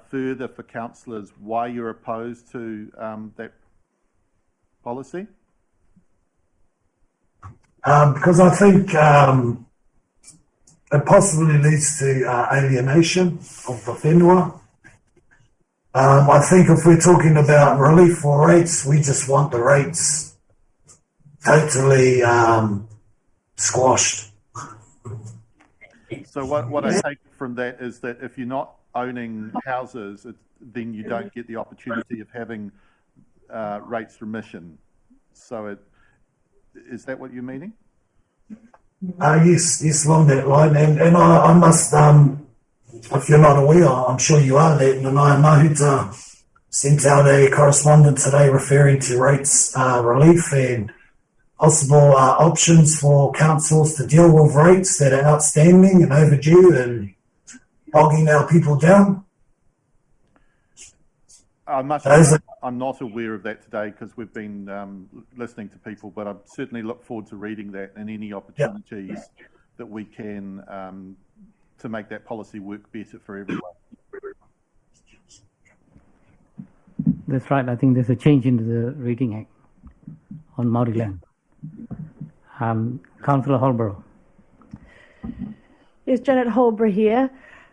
further for councillors why you're opposed to that policy? Because I think it possibly leads to alienation of the whenua. I think if we're talking about relief for rates, we just want the rates totally squashed. So what I take from that is that if you're not owning houses, then you don't get the opportunity of having rates remission. So is that what you're meaning? Yes, along that line. And I must, if you're not aware, I'm sure you are, that Nanaia Mahuta sent out a correspondence today referring to rates relief and possible options for councils to deal with rates that are outstanding and overdue and bogging our people down. I'm not aware of that today because we've been listening to people, but I certainly look forward to reading that and any opportunities that we can to make that policy work better for everyone. That's right. I think there's a change in the Rating Act on Māori land. Councillor Holborough. Yes, Janet Holborough here.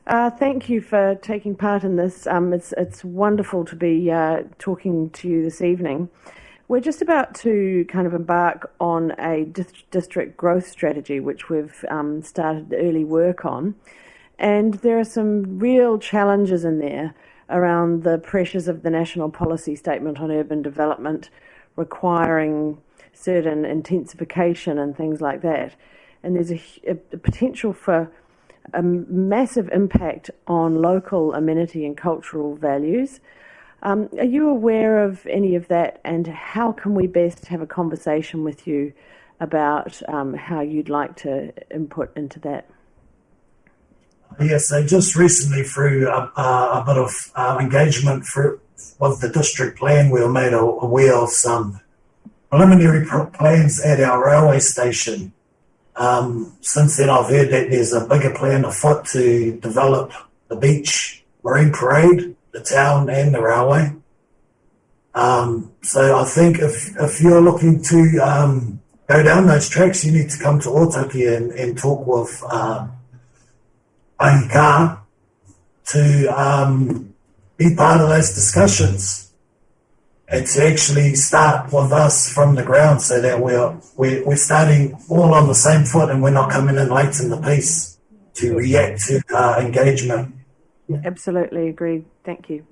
Thank you for taking part in this. It's wonderful to be talking to you this evening. We're just about to kind of embark on a district growth strategy, which we've started early work on. And there are some real challenges in there around the pressures of the National Policy Statement on Urban Development requiring certain intensification and things like that. And there's a potential for a massive impact on local amenity and cultural values. Are you aware of any of that, and how can we best have a conversation with you about how you'd like to input into that? Yes, so just recently through a bit of engagement with the district plan, we were made aware of some preliminary plans at our railway station. Since then, I've heard that there's a bigger plan afoot to develop the beach, marine parade, the town and the railway. So I think if you're looking to go down those tracks, you need to come to Otaki and talk with Ahika to be part of those discussions and to actually start with us from the ground so that we're starting all on the same foot and we're not coming in late in the piece to react to engagement. Absolutely agreed. Thank you.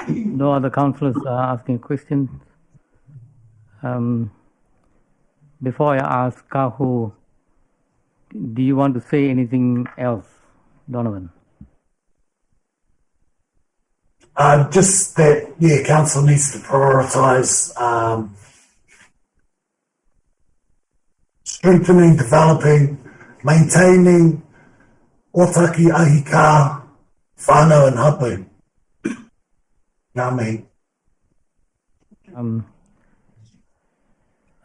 No other councillors are asking questions. Before I ask Kahu, do you want to say anything else, Donovan? Just that, council needs to prioritise strengthening, developing, maintaining Otaki, Ahika, whānau and hapu. Ngā mihi.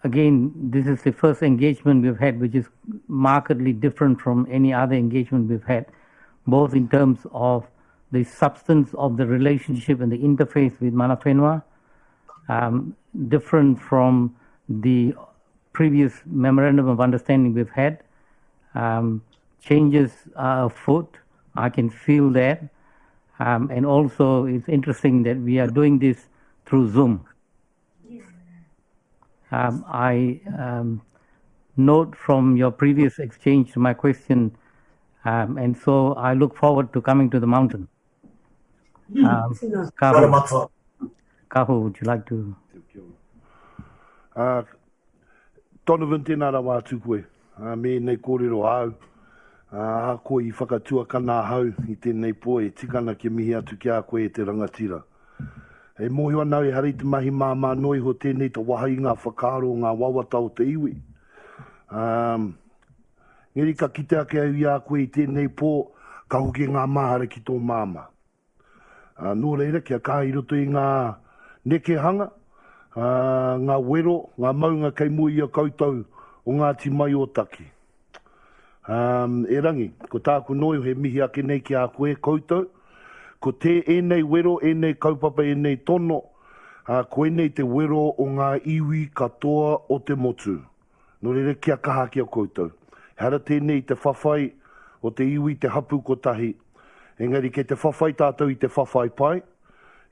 Again, this is the first engagement we've had, which is markedly different from any other engagement we've had, both in terms of the substance of the relationship and the interface with mana whenua, different from the previous memorandum of understanding we've had. Changes are afoot. I can feel that. And also, it's interesting that we are doing this through Zoom. I note from your previous exchange to my question, and so I look forward to coming to the mountain. Kahu, would you like to? Donovan, tēnā rā wātu koe. Me nei kōrero au. Ko I whakatua kana hau I tēnei po e tikana ke mihi atu kia koe e te rangatira. E mohi anau e harei te mahi māmā noi ho tēnei ta wahai ngā whakaro ngā wawata o te iwi. Ngeri ka kite ake au ia koe I tēnei po ka hoki ngā mahara ki tō māma. Nō reira kia kāhi roto I ngā nekehanga, ngā wero, ngā maunga kei mui a koutou o ngā ti mai o taki. E rangi, ko tāku noi he mihi ake nei ki a koe koutou, ko te enei wero, enei kaupapa, enei tono, ko enei te wero o ngā iwi katoa o te motu. No rere kia kaha ki a koutou. Hara tēnei te whawhai o te iwi te hapu ko tahi. Engari ke te whawhai tātou i te whawhai pai,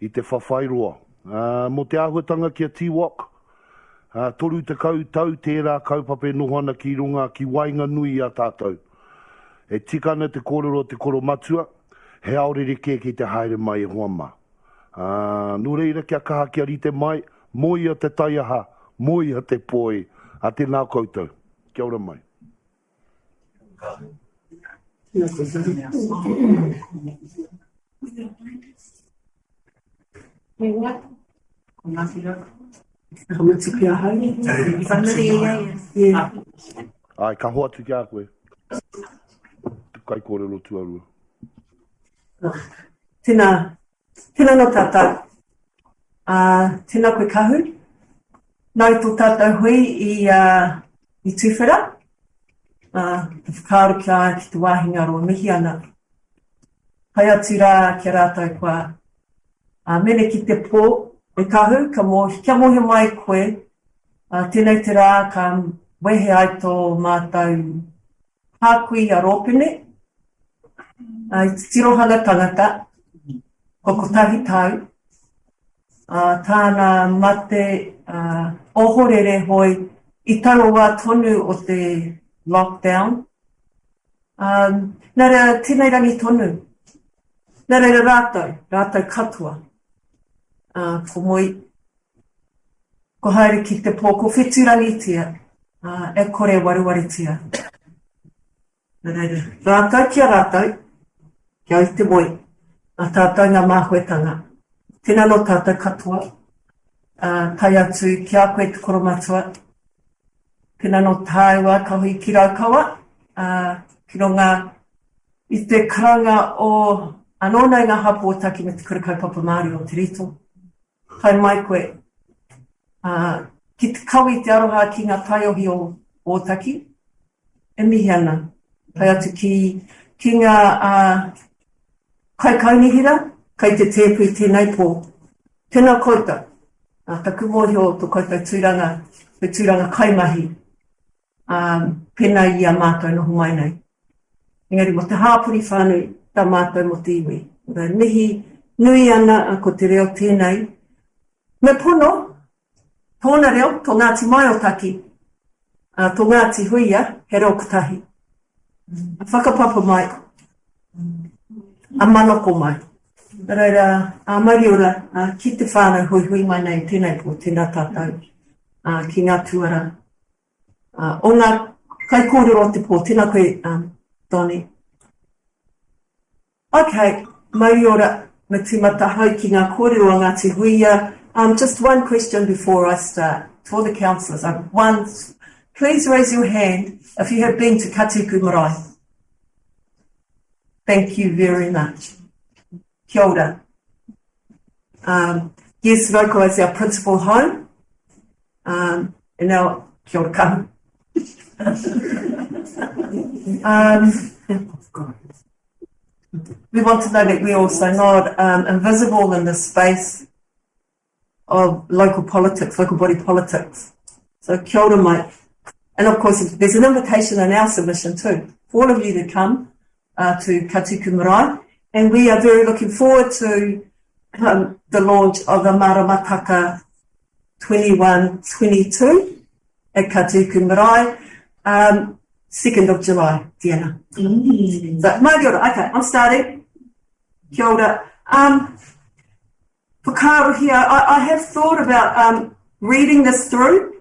i te whawhai roa. Mo te āhuatanga ki a Tiwok, toru te tau tērā kaupapa e nohana ki runga ki wainga nui a tātou. E tikana te kōrero te koro matua, he aorere ke ki te haere mai e huama. Nu reira kia kaha kia rite mai, moi a te taiaha, moi a te poi, a te nā koutou. Kia ora mai. Ai, ka hoa tu ki a koe. Kai kōrero tuarua. Tēnā no tātou. Tēnā koe kahu. Nau tō tātou hui i tūwhera. Te whakaaro ki te wāhinga roa mihi ana. Pai atu rā ki rātou kua. Mene ki te pō, e kahu, kia mohe mai koe. Tēnei te rā, ka wehe ai tō mātou hākui a rōpene. I te tirohanga tangata, ko kotahi tau, tāna mate ohorere hoi i tau wā tonu o te lockdown. Nara tēnei rangi tonu, nara rātou katoa, ko moi, ko haere ki te pō, ko wheturangi tia, e kore waruwari tia. Rātou kia rātou, kia i te moi, a tātou ngā māhuetanga. Tēnā no tātou katoa, tai atu ki a koe te koromatua. Tēnā no tāua ka hui ki raukaua, ki runga i te karanga o anōnei ngā hapu o taki me te kurakaupapa Māori o te rito. Kai mai koe, ki te kawi te aroha ki ngā taiohi o taki, e mihi ana. Tai atu ki ngā kai kaunihira, kai te tēpui tēnei pō. Tēnā koutou, taku mōri o tō koutou tūranga, te tūranga kaimahi, pēnei i a mātou noho mai nei. Engari, mo te hāpuri whānui, tā mātou mo te iwi. Mihi nui ana ko te reo tēnei. Me pono, tōna reo, tō Ngāti mai o taki, tō Ngāti huia, he reo kotahi. Whakapapa mai, a manoko mai. Reira, mauri ora, ki te whānau hui mai nei, tēnei po, tēnā tātou, ki ngā tuara. O ngā kai kōrero te pō, tēnā koe, Tony. Okay, mauri ora, me tīmata hau ki ngā kōrero o Ngāti Huia. Just one question before I start, for the councillors. Please raise your hand if you have been to Katuku Marae. Thank you very much. Kia ora. Yes, Roko is our principal home. And now, kia ora kahu. We want to know that we're also not invisible in the space of local politics, local body politics. So kia ora mai. And of course, there's an invitation in our submission too, for all of you to come to Katuku Marae. And we are very looking forward to the launch of the Maramataka 21-22 at Katuku Marae, 2nd of July, Diana. So, mai ora, okay, I'm starting. Kia ora. For Kāro here, I have thought about reading this through.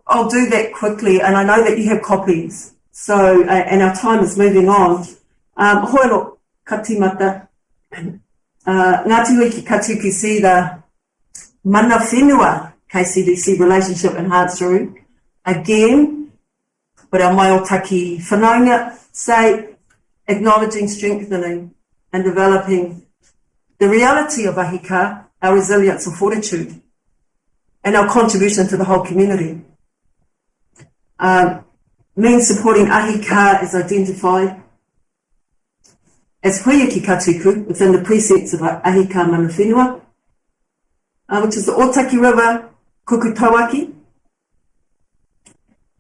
I'll do that quickly, and I know that you have copies. So, and our time is moving on. Hoelo, ka tīmata. Ngāti hui ki Katuku see the mana whenua KCDC relationship and hard through. Again, but our mai o taki whanaunga say acknowledging, strengthening and developing the reality of ahika, our resilience and fortitude, and our contribution to the whole community. means supporting ahika is identified as huia ki katuku within the precincts of ahika mana whenua, which is the Otaki River, Kukutawaki,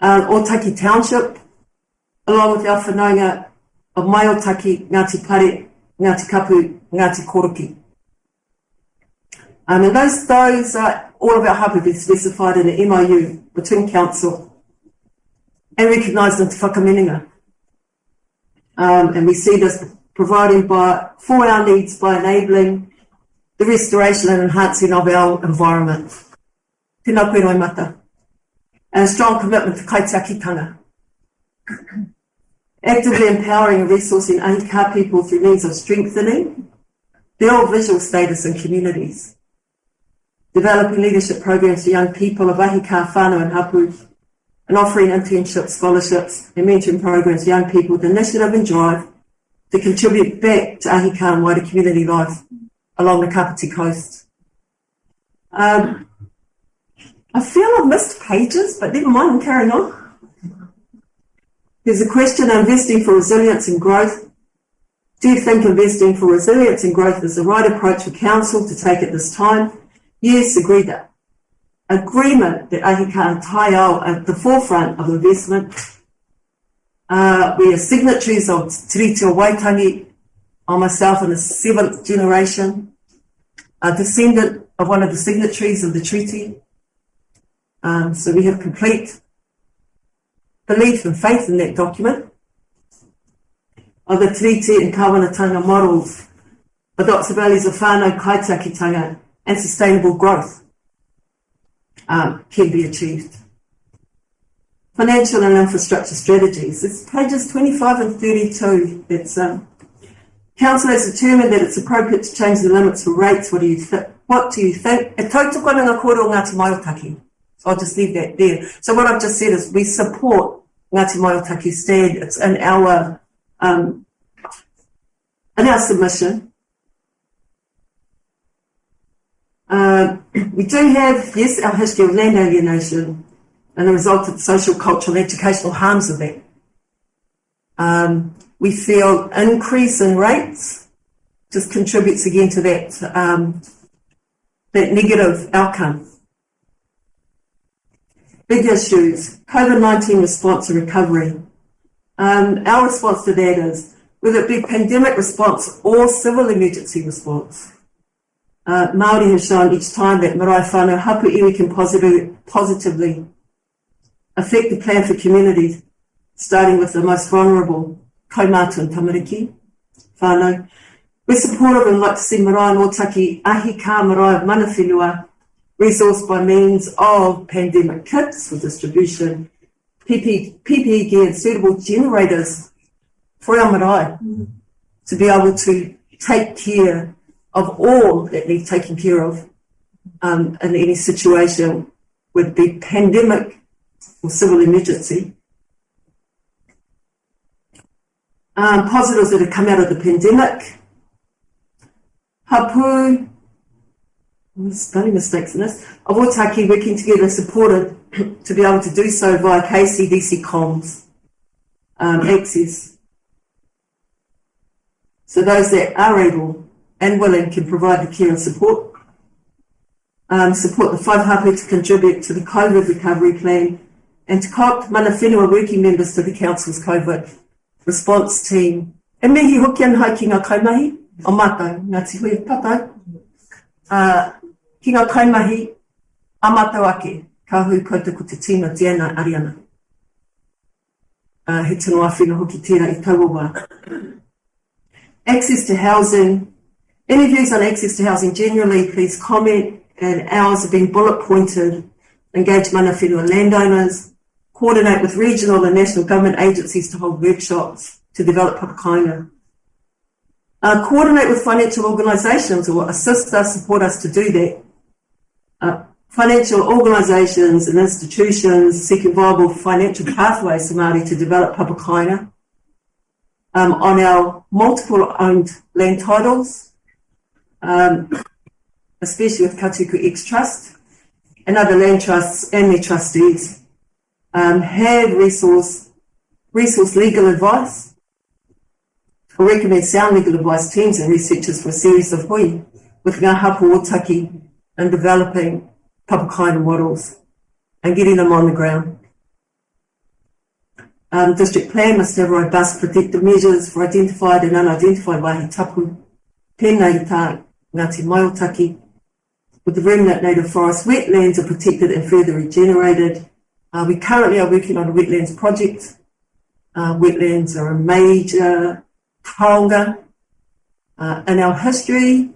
Otaki Township, along with our whanaunga of Maiotaki, Ngāti Pare, Ngāti Kapu, Ngāti Koroki. And those are all of our hapu been specified in the MOU between Council and recognised in Te Whakamenenga. And we see this providing for our needs by enabling the restoration and enhancing of our environment. Tēnā koe roi mata. And a strong commitment to kaitiakitanga. Actively empowering and resourcing ahika people through means of strengthening their visual status in communities. Developing leadership programs for young people of ahika, whānau and hapu, and offering internships, scholarships, and mentoring programs for young people with initiative and drive to contribute back to ahika and wider community life along the Kāpiti coast. I feel I've missed pages, but never mind, I'm carrying on. There's a question on investing for resilience and growth. Do you think investing for resilience and growth is the right approach for Council to take at this time? Yes, agreement that ahika and tai ao are at the forefront of investment. We are signatories of Te Reti o Waitangi, on myself and the 7th generation, a descendant of one of the signatories of the treaty. So we have complete belief and faith in that document of the Te Reti and Kāwanatanga models, adopts the values of whānau, kaitiakitanga, and sustainable growth can be achieved. Financial and infrastructure strategies. It's pages 25 and 32. It's Council has determined that it's appropriate to change the limits for rates. What do you think? E tautoko ngā kōrero o Ngāti Maiotaki. So I'll just leave that there. So what I've just said is we support Ngāti Maiotaki stand. It's in our submission. We do have, yes, our history of land alienation and the result of the social, cultural, and educational harms of that. We feel increase in rates just contributes again to that negative outcome. Big issues, COVID-19 response and recovery. Our response to that is, whether it be pandemic response or civil emergency response, Māori has shown each time that marae whānau hapu iwi can positively affect the plan for communities, starting with the most vulnerable, kaumātua and tamariki, whānau. We're supportive and like to see marae and Otaki ahika marae of mana whenua resourced by means of pandemic kits for distribution, PPE gear and suitable generators for our marae to be able to take care of all that need taken care of in any situation, would be pandemic or civil emergency. Positives that have come out of the pandemic. Hapu, spelling mistakes in this, of Otaki working together supported to be able to do so via KCDC comms access. So those that are able and willing can provide the care and support. Support the 5 hapu to contribute to the COVID recovery plan and to co-opt mana whenua working members to the Council's COVID response team. E mihi hoki ana hai ki ngā kaimahi, o mātou, Ngāti Hui Papai, ki ngā kaimahi, a mātou ake, ka hui koutou ko te tīma Diana Ariana. He tino awhina hoki tērā I taua wā. Access to housing. Any views on access to housing generally, please comment, and ours have been bullet pointed. Engage mana whenua landowners, coordinate with regional and national government agencies to hold workshops to develop papakainga. Coordinate with financial organisations or assist us, support us to do that. Financial organisations and institutions seeking viable financial pathways for Māori to develop papakainga on our multiple owned land titles, especially with Katuku X Trust and other land trusts and their trustees, have resource resource legal advice, or recommend sound legal advice teams and researchers for a series of hui with ngā hapu otaki and developing papakaina models and getting them on the ground. District plan must have robust protective measures for identified and unidentified wāhi tapu, pēnei tā Ngāti Maiotaki, with the remnant native forest wetlands are protected and further regenerated. We currently are working on a wetlands project. Wetlands are a major taonga in our history.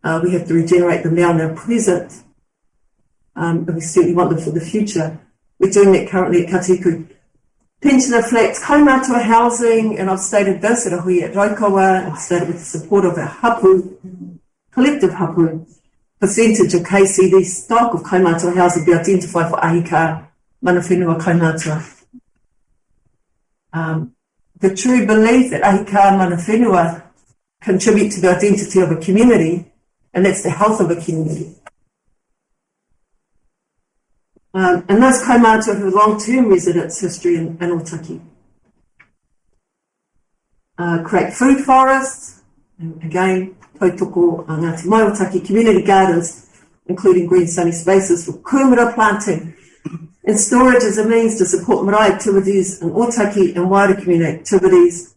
We have to regenerate them now in their present, and we certainly want them for the future. We're doing that currently at Katiku. Pensioner flats, kaumātua housing, and I've stated this at a hui at Raukawa, I've stated with the support of our hapu, collective hapu, percentage of KCD stock of kaumātua housing be identified for ahika mana whenua kaumātua. The true belief that ahika mana whenua contribute to the identity of a community, and that's the health of a community. And those kaumātua who have long-term residence history in Otaki. Create food forests, and again, tautoko Ngāti Maiotaki community gardens, including green sunny spaces for kumara planting, and storage as a means to support marae activities in Otaki and wider community activities.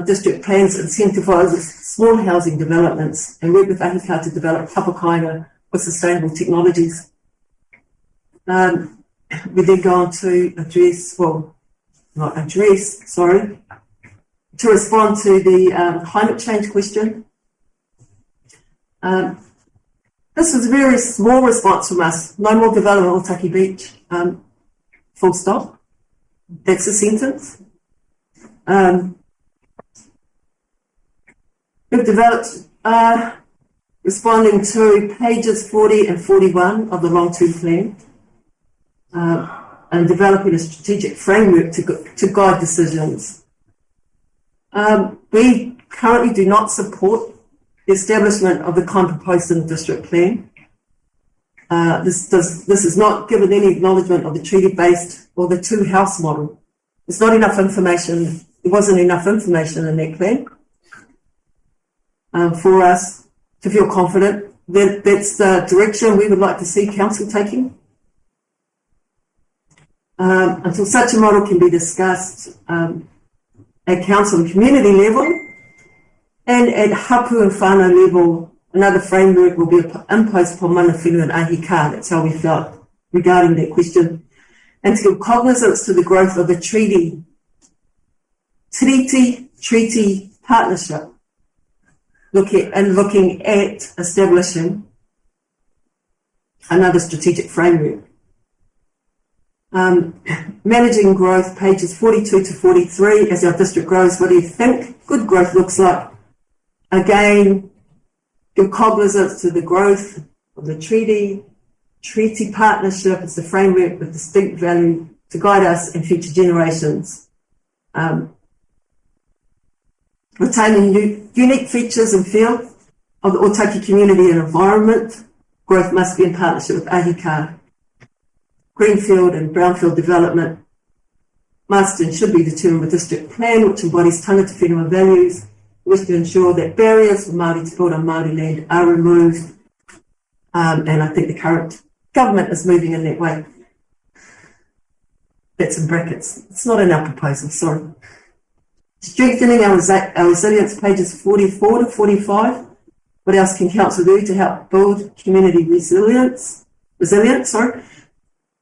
District plans incentivise small housing developments and work with ahika to develop papakaina with sustainable technologies. We then go on to to respond to the climate change question. This was a very small response from us. No more development on Otaki Beach. Full stop. That's a sentence. We've developed, responding to pages 40 and 41 of the long-term plan, and developing a strategic framework to guide decisions. We currently do not support the establishment of the kind proposed in the district plan. This is not given any acknowledgement of the treaty-based or the two-house model. There's not enough information. There wasn't enough information in that plan for us to feel confident that that's the direction we would like to see council taking. Until such a model can be discussed at council and community level, and at hapu and whānau level, another framework will be imposed upon mana whenua and ahika. That's how we felt regarding that question. And to give cognizance to the growth of the treaty partnership, looking at establishing another strategic framework. Managing growth, pages 42 to 43, as our district grows, what do you think good growth looks like? Again, give cognizance to the growth of the treaty partnership. It's a framework with distinct value to guide us and future generations. Retaining unique features and feel of the Otaki community and environment. Growth must be in partnership with ahika. Greenfield and brownfield development must and should be determined with district plan, which embodies tangata whenua values. We wish to ensure that barriers for Māori to build on Māori land are removed, and I think the current government is moving in that way. That's in brackets. It's not in our proposal, sorry. Strengthening our resilience, pages 44 to 45. What else can council do to help build community resilience?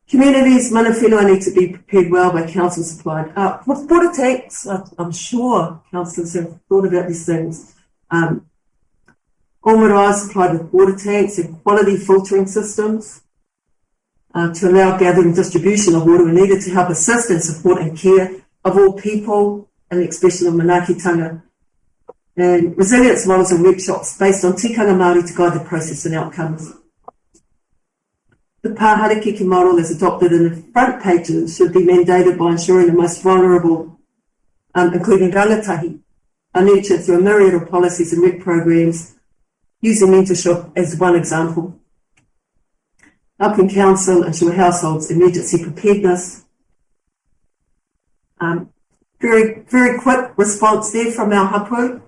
Communities, mana whenua need to be prepared well by council supplied. With water tanks, I'm sure councillors have thought about these things. All marae supplied with water tanks and quality filtering systems to allow gathering and distribution of water needed to help assist and support and care of all people, and the expression of manaakitanga. And resilience models and workshops based on tikanga Māori to guide the process and outcomes. The pāharakeke model as adopted in the front pages should be mandated by ensuring the most vulnerable, including rangatahi, are nurtured through a myriad of policies and work programs, using mentorship as one example. Helping council ensure households' emergency preparedness. Very quick response there from our hapu.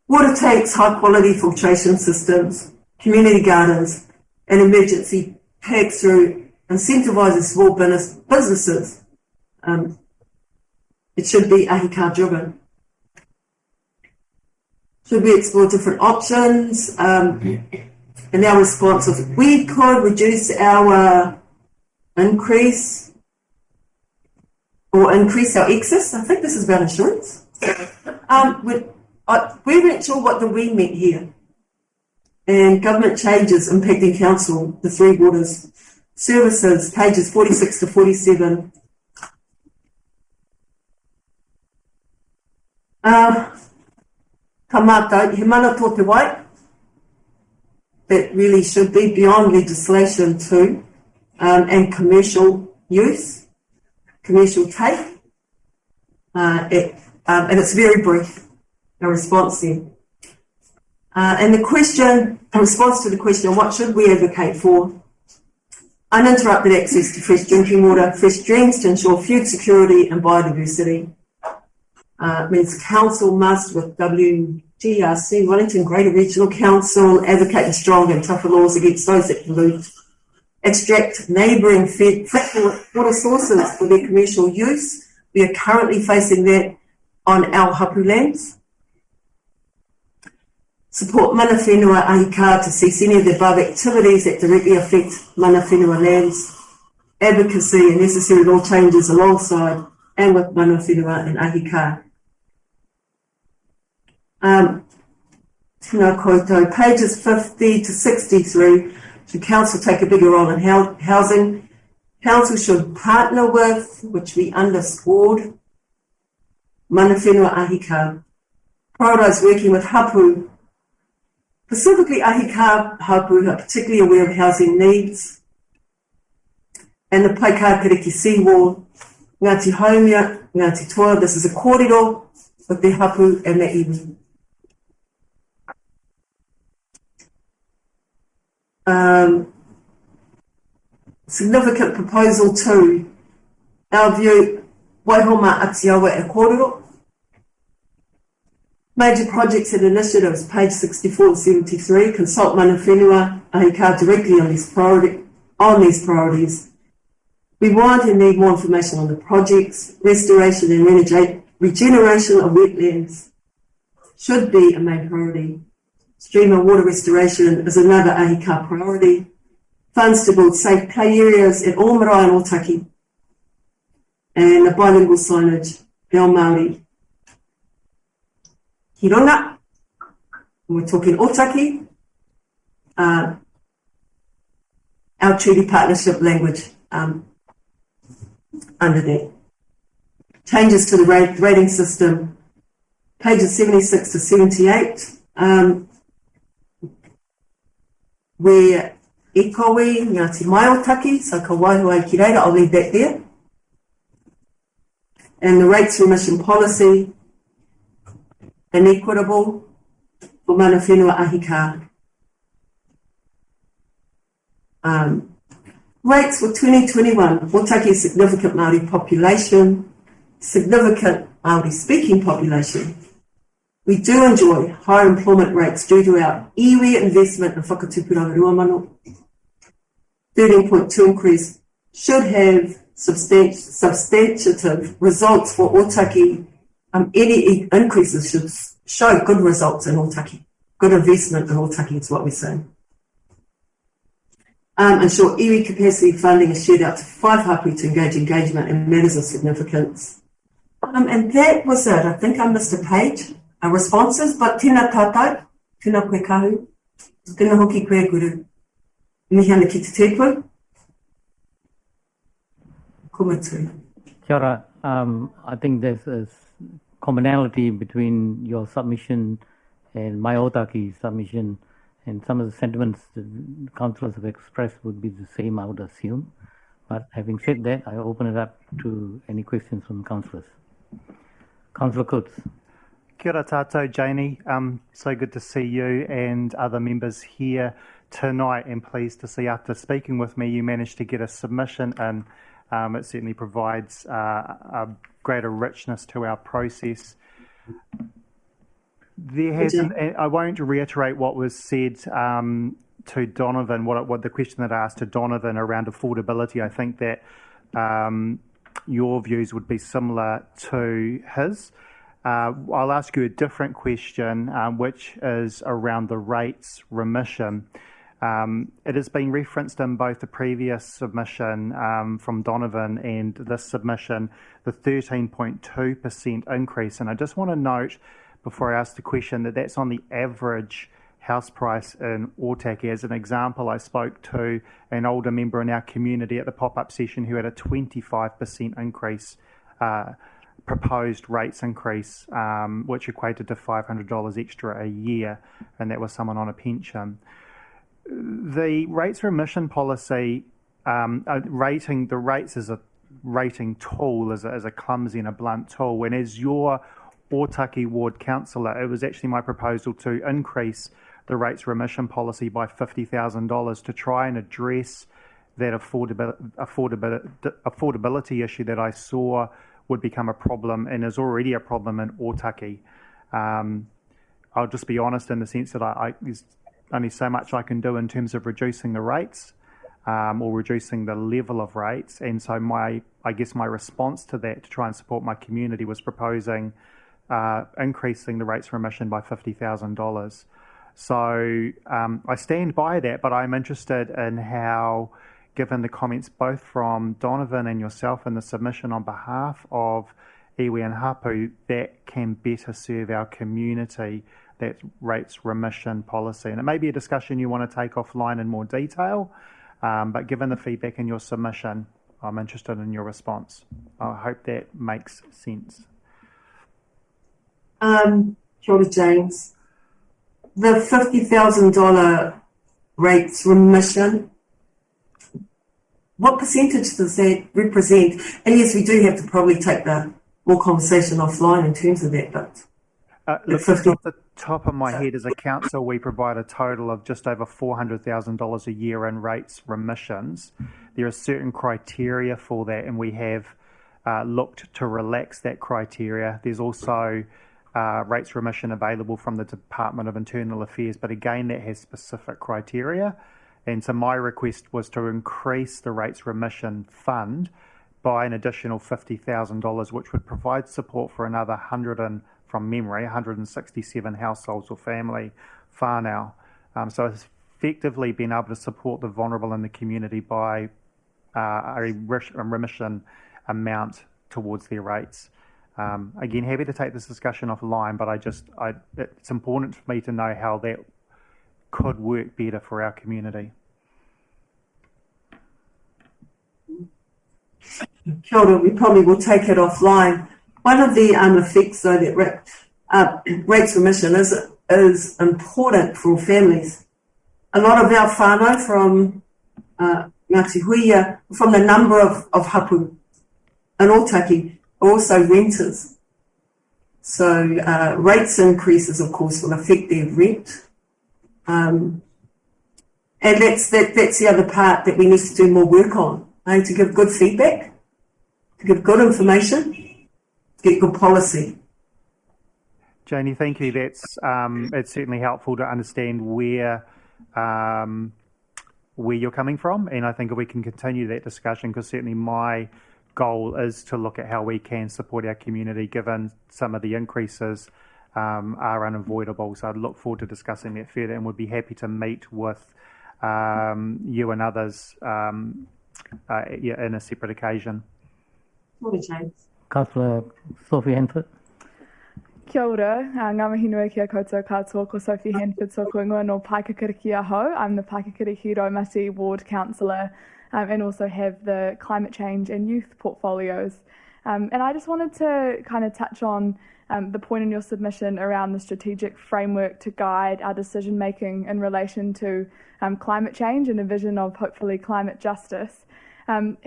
Water tanks, high quality filtration systems, community gardens, and emergency packs through incentivising small businesses. It should be ahika driven. Should we explore different options? And our response was, we could reduce our increase our excess. I think this is about insurance. We weren't sure what the we meant here. And government changes impacting council, the Three Waters services, pages 46 to 47. Kamata, he mana tō te wai. That really should be beyond legislation too, and commercial use, commercial take. And it's very brief, a response there. And the question, a response to the question, what should we advocate for? Uninterrupted access to fresh drinking water, fresh streams to ensure food security and biodiversity. Means council must, with WGRC, Wellington Greater Regional Council, advocate strong and tougher laws against those that pollute, extract neighbouring fresh water sources for their commercial use. We are currently facing that on our hapu lands. Support mana whenua ahika to cease any of the above activities that directly affect mana whenua lands. Advocacy and necessary law changes alongside and with mana whenua and ahika. Tēnā koutou, pages 50 to 63, should council take a bigger role in housing? Council should partner with, which we underscored, mana whenua ahika. Prioritise working with hapu, specifically ahika hapu, who are particularly aware of housing needs, and the Paikākariki seawall, Ngāti Haumia, Ngāti Toa. This is a kōrero with the hapu and the iwi. Significant proposal too. Our view, Waihoma Atiawa e kōrero. Major projects and initiatives, page 64 and 73. Consult mana whenua ahika directly on these priorities. We want and need more information on the projects. Restoration and regeneration of wetlands should be a main priority. Stream and water restoration is another ahika priority. Funds to build safe play areas at all marae and Otaki. And the bilingual signage, Reo Māori. Hirona, we're talking Otaki. Our treaty partnership language under that. Changes to the rating system, pages 76 to 78. Where Ekowi, Ngāti Maiotaki, so ka waihoai ki reira, I'll leave that there. And the rates remission policy, inequitable for mana whenua ahika. Rates for 2021, Otaki significant Māori population, significant Māori speaking population. We do enjoy high employment rates due to our iwi investment in whakatupuranga ruamano. 13.2 increase should have substantive results for Otaki. Any increases should show good results in Otaki. Good investment in Otaki is what we're saying. Ensure iwi capacity funding is shared out to 5 hapu to engagement and matters of significance. And that was it. I think I missed a page. Responses, but tēnā tātou, tēnā koe kahu, tēnā hoki koe guru. Mihi ana ki te tēpū. Kumatu. Kia ora. I think there's a commonality between your submission and my Otaki submission, and some of the sentiments the councillors have expressed would be the same, I would assume. But having said that, I open it up to any questions from councillors. Councillor Coates. Kia ora tātou, Janie. So good to see you and other members here tonight, and pleased to see after speaking with me you managed to get a submission in It certainly provides a greater richness to our process. There hasn't, I won't reiterate what was said to Donovan, what the question that I asked to Donovan around affordability. I think that your views would be similar to his. I'll ask you a different question, which is around the rates remission. It has been referenced in both the previous submission from Donovan and this submission, the 13.2% increase. And I just want to note, before I ask the question, that that's on the average house price in Otaki. As an example, I spoke to an older member in our community at the pop-up session who had a 25% increase, proposed rates increase, which equated to $500 extra a year, and that was someone on a pension. The rates remission policy, rating the rates as a rating tool, as a clumsy and a blunt tool, and as your Otaki ward councillor, it was actually my proposal to increase the rates remission policy by $50,000 to try and address that affordability issue that I saw would become a problem and is already a problem in Otaki. I'll just be honest in the sense that there's only so much I can do in terms of reducing the rates or reducing the level of rates. And so I guess my response to that, to try and support my community, was proposing increasing the rates remission by $50,000. So I stand by that, but I'm interested in how, given the comments both from Donovan and yourself in the submission on behalf of iwi and hapu, that can better serve our community, that rates remission policy. And it may be a discussion you want to take offline in more detail, but given the feedback in your submission, I'm interested in your response. I hope that makes sense. Kia ora, James. The $50,000 rates remission, what percentage does that represent? And yes, we do have to probably take the more conversation offline in terms of that, but look, off the top of my head, as a council, we provide a total of just over $400,000 a year in rates remissions. There are certain criteria for that, and we have looked to relax that criteria. There's also rates remission available from the Department of Internal Affairs, but again, that has specific criteria. And so my request was to increase the rates remission fund by an additional $50,000, which would provide support for another from memory, 167 households or family whānau. So it's effectively been able to support the vulnerable in the community by a remission amount towards their rates. Again, happy to take this discussion offline, but it's important for me to know how that could work better for our community. Kia ora, we probably will take it offline. One of the effects, though, that rates remission is important for families. A lot of our whānau from Ngāti Huia, from the number of hapu in Otaki, are also renters. So rates increases, of course, will affect their rent. And that's the other part that we need to do more work on, to give good feedback, to give good information, to get good policy. Janie, thank you. That's it's certainly helpful to understand where you're coming from, and I think if we can continue that discussion, because certainly my goal is to look at how we can support our community, given some of the increases are unavoidable. So I'd look forward to discussing that further, and would be happy to meet with you and others in a separate occasion. What a change. Councillor Sophie Henford. Kia ora, ngā mihi nui kia koutou katoa, ko Sophie Henford so ingoa no Paikakiriki Aho. I'm the Paikakiriki Raumati Ward Councillor and also have the climate change and youth portfolios. And I just wanted to kind of touch on the point in your submission around the strategic framework to guide our decision making in relation to climate change and a vision of hopefully climate justice. What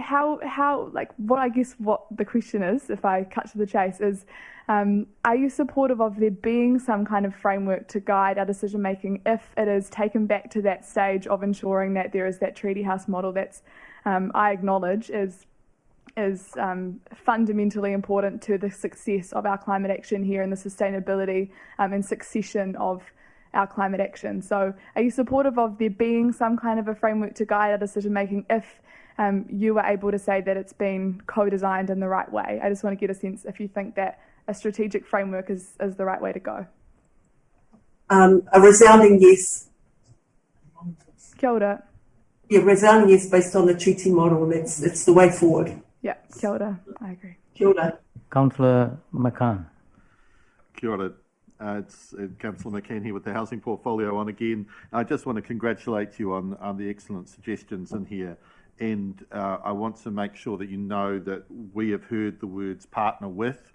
the question is, if I cut to the chase, is are you supportive of there being some kind of framework to guide our decision making if it is taken back to that stage of ensuring that there is that treaty house model that's, I acknowledge, is is fundamentally important to the success of our climate action here and the sustainability and succession of our climate action. So are you supportive of there being some kind of a framework to guide our decision making if you were able to say that it's been co-designed in the right way? I just want to get a sense if you think that a strategic framework is the right way to go. A resounding yes. Kia ora. Yeah, resounding yes based on the treaty model. It's the way forward. Yeah, kia ora. I agree. Kia ora. Councillor McCann. Kia ora. It's Councillor McCann here with the Housing Portfolio on again. I just want to congratulate you on the excellent suggestions in here. And I want to make sure that you know that we have heard the words partner with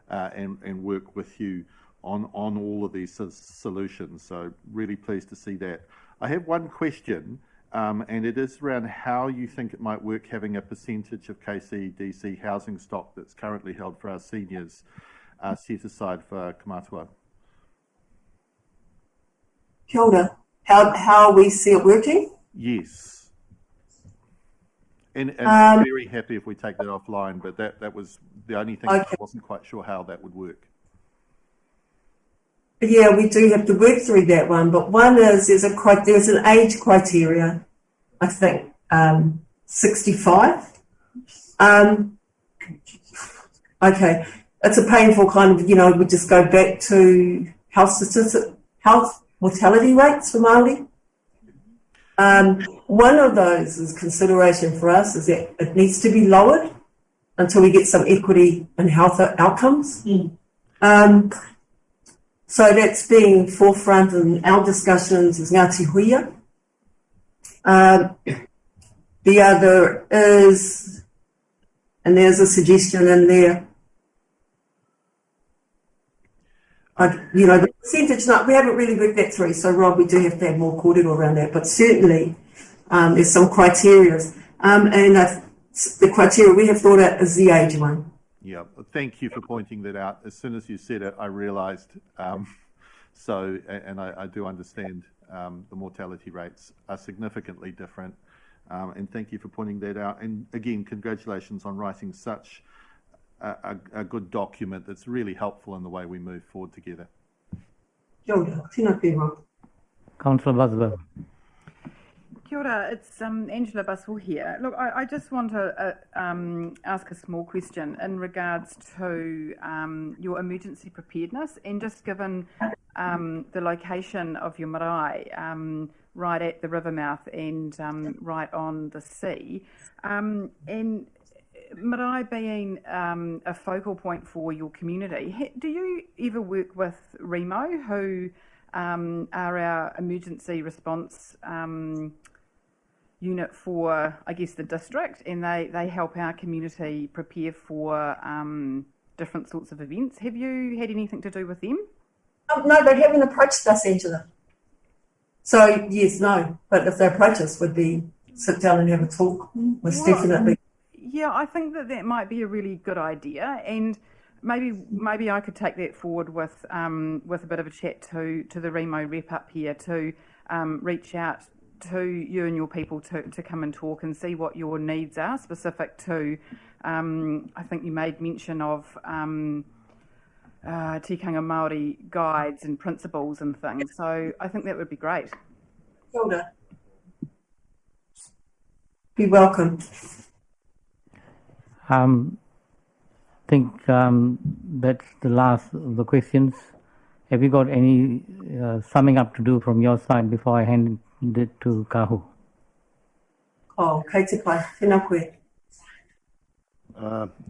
and work with you on all of these solutions. So really pleased to see that. I have one question, and it is around how you think it might work having a percentage of KCDC housing stock that's currently held for our seniors set aside for Kamatua. Kia ora. How we see it working? Yes. And I'm very happy if we take that offline, but that was the only thing I wasn't quite sure how that would work. Yeah, we do have to work through that one, but one is there's an age criteria, I think, 65. Okay, it's a painful kind of, we just go back to health mortality rates for Māori. One of those is consideration for us is that it needs to be lowered until we get some equity in health outcomes. So that's being forefront in our discussions is Ngāti Huia. The other is, and there's a suggestion in there, the percentage, we haven't really worked that through, so Rob, we do have to have more kōrero around that, but certainly there's some criteria. And the criteria we have thought out is the age one. Yeah, thank you for pointing that out. As soon as you said it, I realised. And I do understand the mortality rates are significantly different. And thank you for pointing that out. And again, congratulations on writing such a good document that's really helpful in the way we move forward together. Kia ora, tēnā pēra. Councillor Buswell. Kia ora, it's Angela Buswell here. Look, I just want to ask a small question in regards to your emergency preparedness, and just given the location of your marae, right at the river mouth and right on the sea, and marae being a focal point for your community, do you ever work with Remo, who are our emergency response unit for, I guess, the district, and they help our community prepare for different sorts of events? Have you had anything to do with them? No, they haven't approached us, Angela. So, yes, no. But if they approach us, would be sit down and have a talk. Most definitely. Yeah, I think that might be a really good idea, and maybe I could take that forward with a bit of a chat to the Remo rep up here to reach out to you and your people to come and talk and see what your needs are specific to. I think you made mention of tikanga Māori guides and principles and things, so I think that would be great. Kia ora. Be welcome. I think that's the last of the questions. Have you got any summing up to do from your side before I hand it to Kahu? Kei te pai, tēnā koe.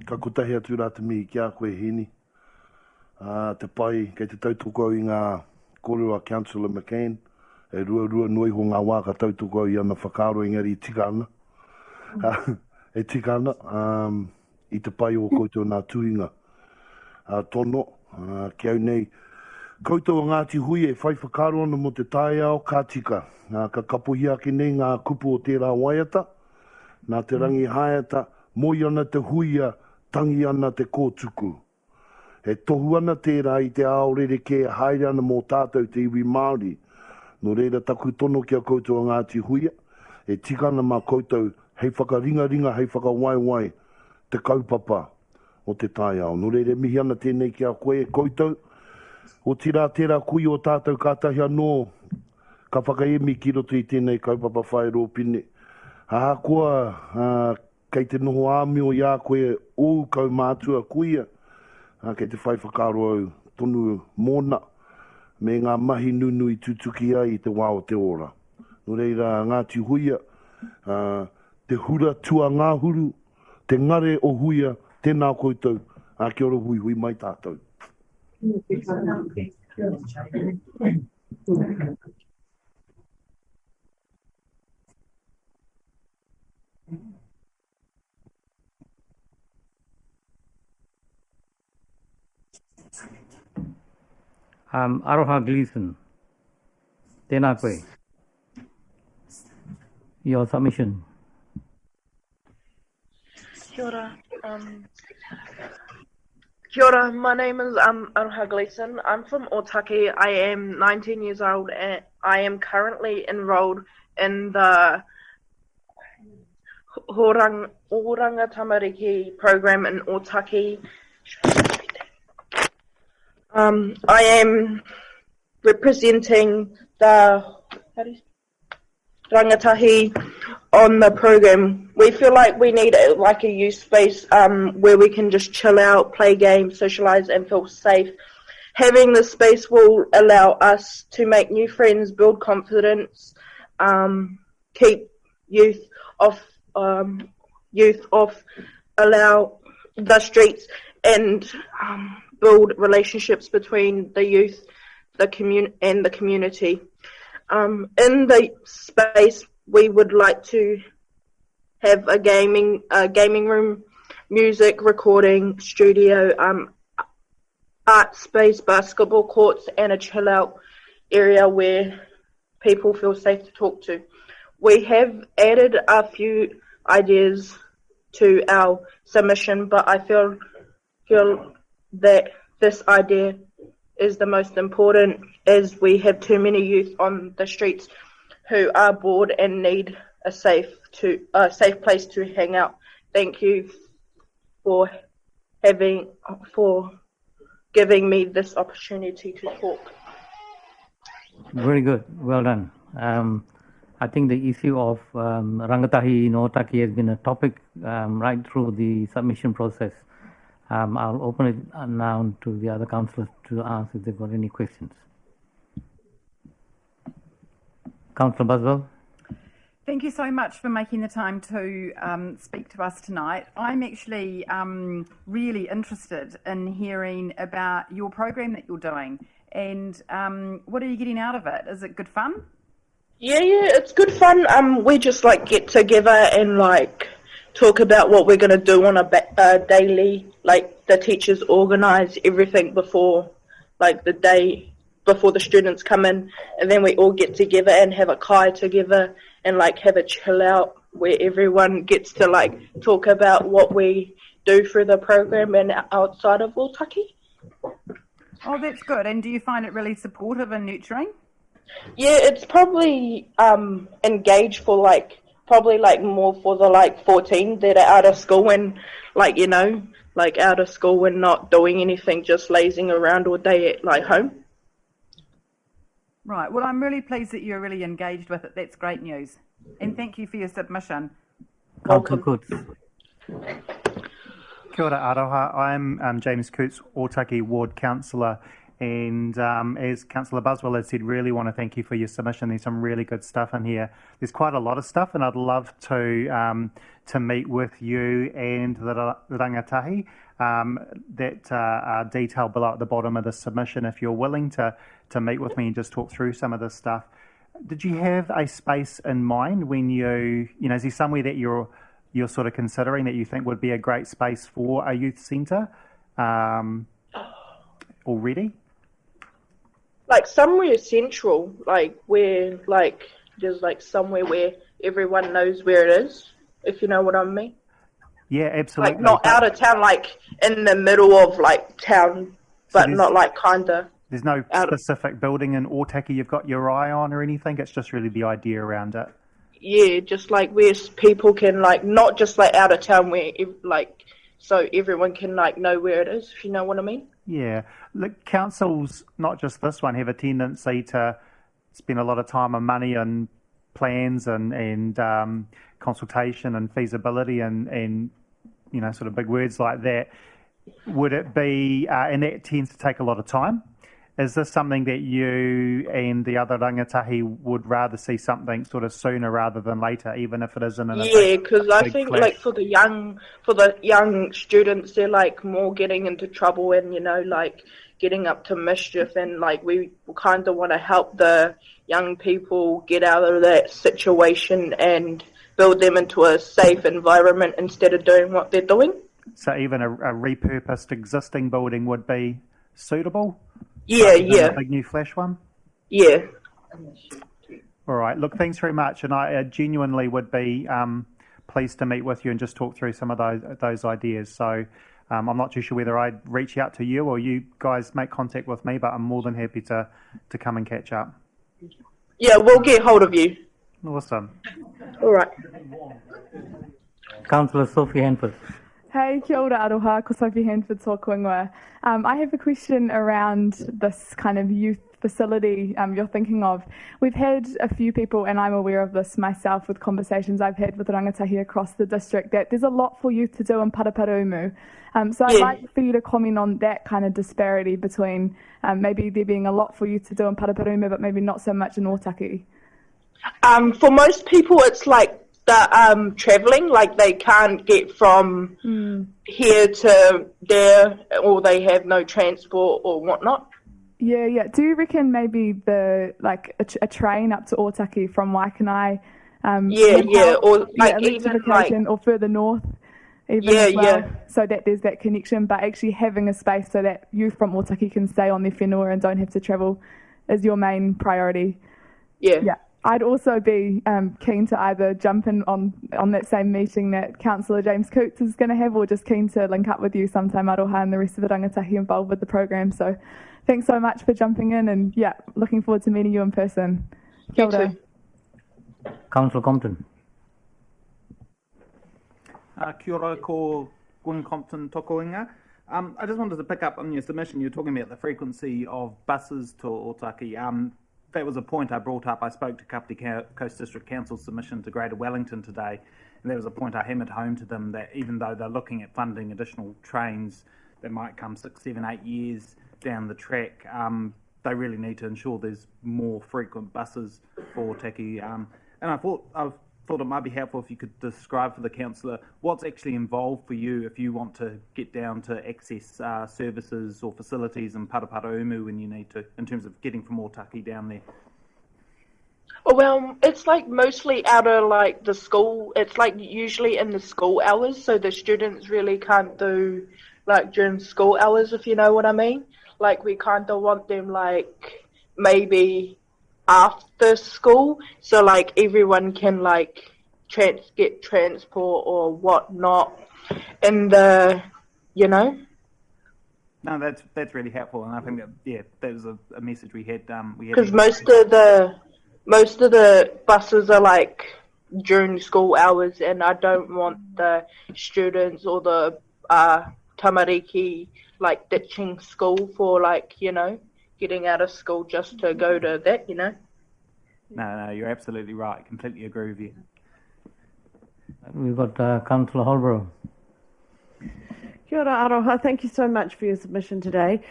Ka kutahi atu rā te mihi ki a koe hini. Te pai, kei te tautoko i ngā kōrero a Councillor McCann, e rua noi ho ngā wā ka tautoko i ana whakaaro engari i tika ana. E tika ana, i te pai o koutou nā tuhinga tono, ki au nei. Koutou o Ngāti Hui e whai whakaaro ana mo te tae ao ka tika. Ka kapuhi ake nei ngā kupu o tērā waiata, nā te rangi haiata, moi ana te huia, tangi ana te kōtuku. He tohu ana tērā i te aorere ke haere ana mō tātou te iwi Māori. No reira taku tono kia koutou o Ngāti Huia, e tika ana mā koutou hei whakaringa, hei whakawaiwai, te kaupapa o te tai ao. No reire mihi ana tēnei ki a koe e koutou. O tira tērā kui o tātou kātahi anō, ka whakaemi ki roto i tēnei kaupapa whae rōpine. Kua kei te noho āmi o ia koe o kau mātua kuia, kei te whai whakaro au tonu mōna, me ngā mahi nunu i tutuki ai i te wā o te ora. No reira ngā tihuia, te hura tua ngā huru, te ngare o huia, tēnā koutou, kia ora hui hui mai tātou. Aroha Gleason, tēnā koe. Your submission. Kia ora. Kia ora, my name is Aroha Gleason. I'm from Otaki. I am 19 years old and I am currently enrolled in the Oranga Tamariki program in Otaki. I am representing the rangatahi on the program. We feel like we need a youth space where we can just chill out, play games, socialise and feel safe. Having this space will allow us to make new friends, build confidence, keep youth off, allow the streets and build relationships between the youth, and the community. In the space, we would like to have a gaming room, music recording studio, art space, basketball courts, and a chill out area where people feel safe to talk to. We have added a few ideas to our submission, but I feel that this idea is the most important, as we have too many youth on the streets who are bored and need a safe place to hang out. Thank you for giving me this opportunity to talk. Very good. Well done. I think the issue of rangatahi in Otaki has been a topic right through the submission process. I'll open it now to the other councillors to ask if they've got any questions. Councillor Buswell. Thank you so much for making the time to speak to us tonight. I'm actually really interested in hearing about your program that you're doing, and what are you getting out of it? Is it good fun? Yeah, it's good fun. We just get together and talk about what we're going to do on a daily. The teachers organise everything before the day before the students come in, and then we all get together and have a kai together and have a chill out where everyone gets to talk about what we do through the program and outside of Otaki. Oh, that's good. And do you find it really supportive and nurturing? Yeah, it's probably engaged for probably more for the 14 that are out of school and out of school and not doing anything, just lazing around all day at home. Right. Well, I'm really pleased that you're really engaged with it. That's great news. And thank you for your submission. Councillor Coots. Kia ora aroha. I'm James Coots, Otaki Ward Councillor. And as Councillor Buswell has said, really want to thank you for your submission. There's some really good stuff in here. There's quite a lot of stuff, and I'd love to meet with you and the rangatahi that are detailed below at the bottom of the submission. If you're willing to meet with me and just talk through some of this stuff. Did you have a space in mind when is there somewhere that you're sort of considering that you think would be a great space for a youth centre already? Somewhere central, where there's somewhere where everyone knows where it is, if you know what I mean. Yeah, absolutely. Not out of town, in the middle of town, but so not kinda. There's no specific building in Otaki you've got your eye on or anything. It's just really the idea around it. Yeah, just where people can not just out of town where so everyone can like know where it is, if you know what I mean. Yeah. Look, councils, not just this one, have a tendency to spend a lot of time and money on plans and consultation and feasibility and you know, sort of big words like that. Would it be, and that tends to take a lot of time. Is this something that you and the other rangatahi would rather see something sort of sooner rather than later, even if it isn't an Because I big think clash? like for the young students, they're like more getting into trouble and, you know, like getting up to mischief, and like we kind of want to help the young people get out of that situation and build them into a safe environment instead of doing what they're doing. So even a repurposed existing building would be suitable? Yeah, A big new flash one? Yeah. All right. Look, thanks very much. And I genuinely would be pleased to meet with you and just talk through some of those ideas. So I'm not too sure whether I'd reach out to you or you guys make contact with me, but I'm more than happy to come and catch up. Yeah, we'll get hold of you. Awesome. All right. Councillor Sophie Hanford. Hey, kia ora aroha, ko Sophie Hanford tōku ingoa. I have a question around this kind of youth facility you're thinking of. We've had a few people, and I'm aware of this myself with conversations I've had with rangatahi across the district, that there's a lot for youth to do in Paraparaumu. So I'd like for you to comment on that kind of disparity between maybe there being a lot for youth to do in Paraparaumu, but maybe not so much in Otaki. For most people, it's like the travelling, like they can't get from here to there, or they have no transport or whatnot. Yeah. Do you reckon maybe a train up to Otaki from Waikanai? Or like even like or further north. As well, so that there's that connection, but actually having a space so that youth from Otaki can stay on their whenua and don't have to travel is your main priority. Yeah. I'd also be keen to either jump in on that same meeting that Councillor James Coots is going to have, or just keen to link up with you sometime, Aroha, and the rest of the rangatahi involved with the program. So thanks so much for jumping in, and looking forward to meeting you in person. Kia ora. Councillor Compton. Kia ora ko Gwyn Compton toko inga. I just wanted to pick up on your submission. You're talking about the frequency of buses to Otaki. That was a point I brought up. I spoke to Kāpiti Coast District Council's submission to Greater Wellington today, and that was a point I hammered home to them, that even though they're looking at funding additional trains that might come 6, 7, 8 years down the track, they really need to ensure there's more frequent buses for Otaki. And I thought it might be helpful if you could describe for the councillor what's actually involved for you if you want to get down to access services or facilities in Paraparaumu when you need to, in terms of getting from Otaki down there. Well, it's like mostly out of like the school. It's like usually in the school hours, so the students really can't do like during school hours, if you know what I mean. Like we kind of want them like maybe after school, so like everyone can like get transport or whatnot in the, you know. No, that's really helpful, and I think that was a message we had. Because most of the buses are like during school hours, and I don't want the students or the tamariki like ditching school for like, you know, getting out of school just to go to that, you know. No, you're absolutely right. Completely agree with you. We've got Councillor Holbrook. Kia ora aroha. Thank you so much for your submission today.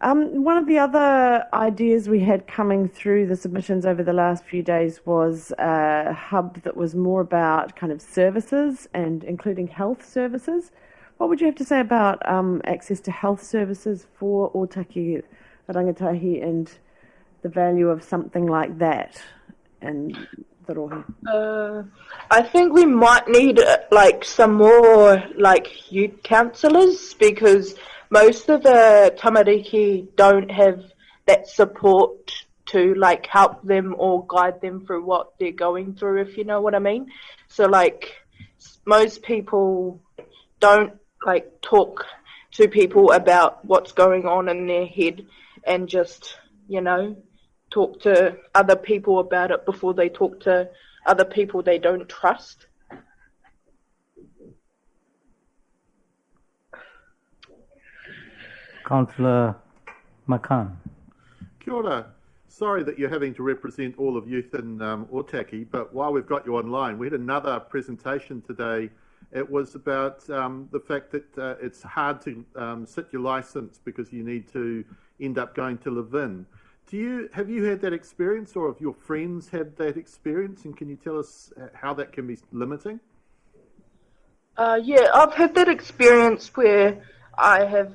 One of the other ideas we had coming through the submissions over the last few days was a hub that was more about kind of services and including health services. What would you have to say about access to health services for Otaki rangatahi and the value of something like that and the rohi? I think we might need like some more like youth counsellors, because most of the tamariki don't have that support to like help them or guide them through what they're going through, if you know what I mean. So like most people don't like talk to people about what's going on in their head and just, you know, talk to other people about it before they talk to other people they don't trust. Councillor McCann. Kia ora. Sorry that you're having to represent all of youth in Otaki, but while we've got you online, we had another presentation today. It was about the fact that it's hard to sit your licence because you need to end up going to live-in. Have you had that experience, or have your friends had that experience, and can you tell us how that can be limiting? Yeah, I've had that experience where I have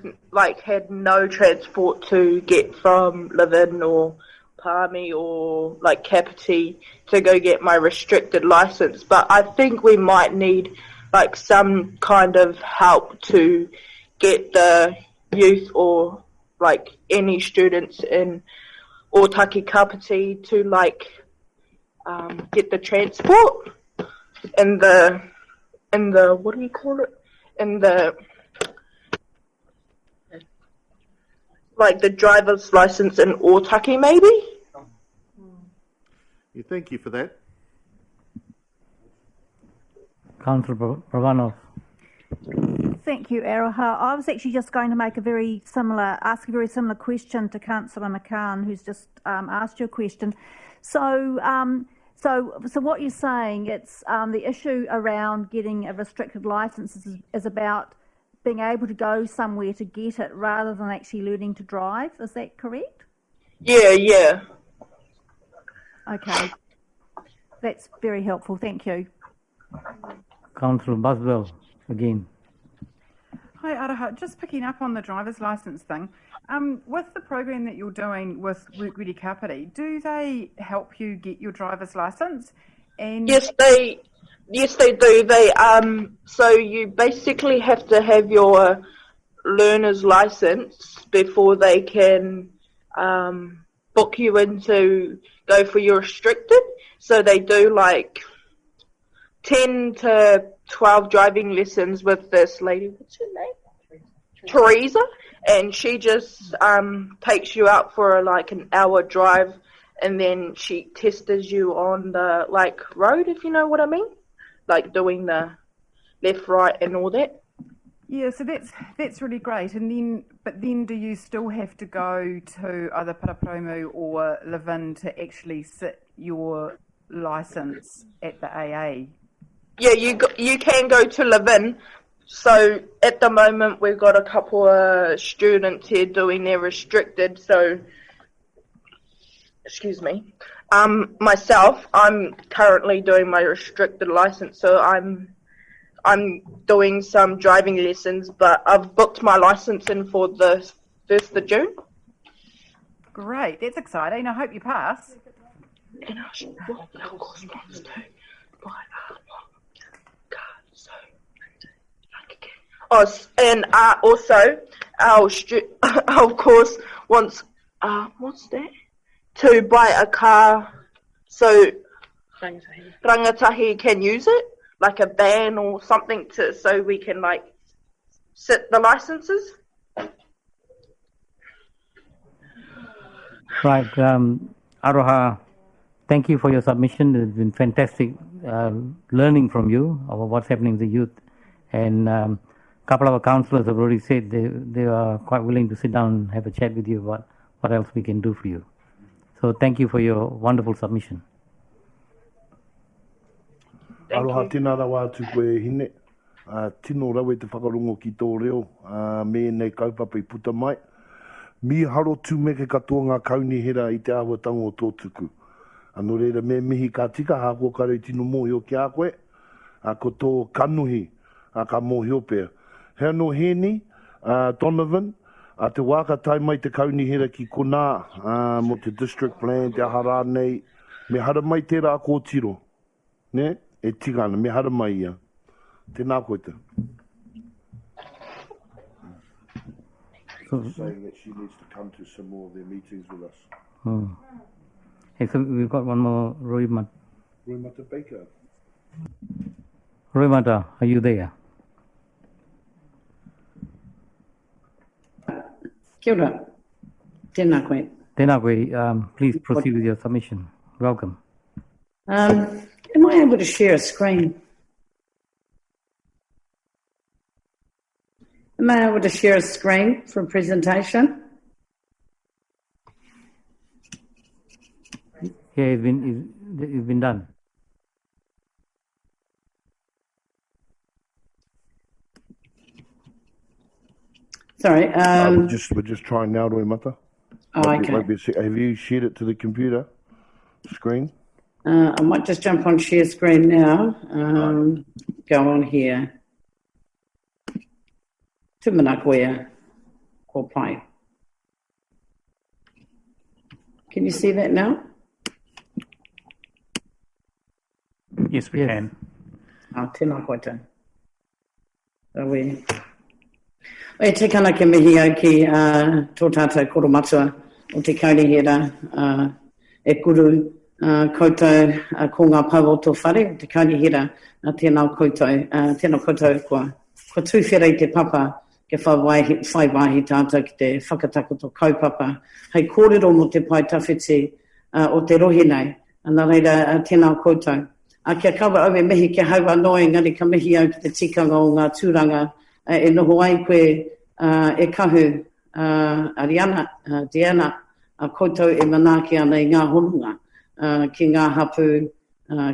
had no transport to get from Live-In or Palmy or Kāpiti to go get my restricted license. But I think we might need some kind of help to get the youth or any students in Otaki Kāpiti to get the transport and the what do you call it? And the driver's license in Otaki, maybe? Thank you for that. Councillor Pravanov. Thank you, Aroha. I was actually just going to ask a very similar question to Councillor McCann, who's just asked you a question. So what you're saying, it's the issue around getting a restricted license is about being able to go somewhere to get it rather than actually learning to drive. Is that correct? Yeah. Okay. That's very helpful. Thank you. Councillor Buswell again. Hi, Araha. Just picking up on the driver's licence thing. With the program that you're doing with Work Ready Kāpiti, do they help you get your driver's licence? And Yes, they do. So you basically have to have your learner's license before they can book you in to go for your restricted. So they do 10 to 12 driving lessons with this lady. What's her name? Teresa. And she just takes you out for an hour drive, and then she tests you on the road, if you know what I mean, doing the left, right, and all that. yeah, so that's really great. And then do you still have to go to either Paraparaumu or Live-In to actually sit your licence at the AA? Yeah, you can go to Live-In. So at the moment we've got a couple of students here doing their restricted. So, excuse me. Myself, I'm currently doing my restricted license. So I'm doing some driving lessons, but I've booked my license in for the 1st of June. Great, that's exciting. I hope you pass. And I should what our correspondence to my so and also our course wants what's that? To buy a car so rangatahi can use it, like a van or something, so we can sit the licenses. Right, Aroha, thank you for your submission. It's been fantastic learning from you about what's happening with the youth. And a couple of our councillors have already said they are quite willing to sit down and have a chat with you about what else we can do for you. So thank you for your wonderful submission. Aroha tēnā rawa atu koe hine. Tino rawe te whakarongo ki tō reo. Me nei kaupapa I puta mai. Mi haro tū me ke katoa ngā kauni hera I te awa tango o tō tuku. Anō reira me mihi ka tika hako karei tino mō hio ki a koe. Ko tō kanuhi ka mō hio pēr. Hea no heni, Donovan, te waka tai mai te kauni hera ki kona mo te district plan, te ahara nei. Me hara mai tērā kō tiro. Ne? E tigana, me hara mai ia. Tēnā koe te. Saying that she needs to come to some more of their meetings with us. Hey, so we've got one more, Roy Mata Baker. Roy Mata, are you there? Kia ora. Tēnā koe. Tēnā koe, please proceed with your submission. Welcome. Am I able to share a screen? Am I able to share a screen for a presentation? Yeah, it's been done. Sorry. we're just trying now, Roi Mata. Okay. Have you shared it to the computer screen? I might just jump on share screen now. Go on here. Tūmana koea, ko pai. Can you see that now? Yes, we can. Tēnā koutou. E te kana ke mihi au ki tō tātou koromatua o te kaurihira e kuru koutou ko ngā pau o tō whare o te kaurihira tēnā koutou kua tūwhera i te papa ke whai wāhi tātou ki te whakatakoto kaupapa hei kōrero mo te pai tawhiti o te rohi nei ana reira tēnā koutou. Kia kawa au e mihi ke hau anō engari ka mihi au ki te tikanga o ngā tūranga e noho ai koe e kahu Ariana, Diana, koutou e manaki ana i ngā honunga ki ngā hapu,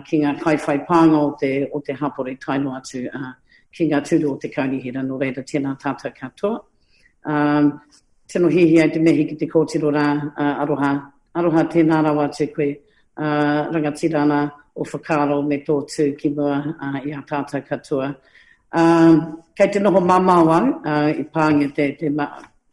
ki ngā kaiwhai pānga o te hapore taino atu ki ngā tūru o te kaurihira no reira tēnā tātou katoa. Tēnā hihi ai te mihi ki te kōtiro rā aroha tēnā rawa te koe rangatirana o whakaro me tō tū ki mua i a tātou katoa. Kei te noho mamau au i pāngia te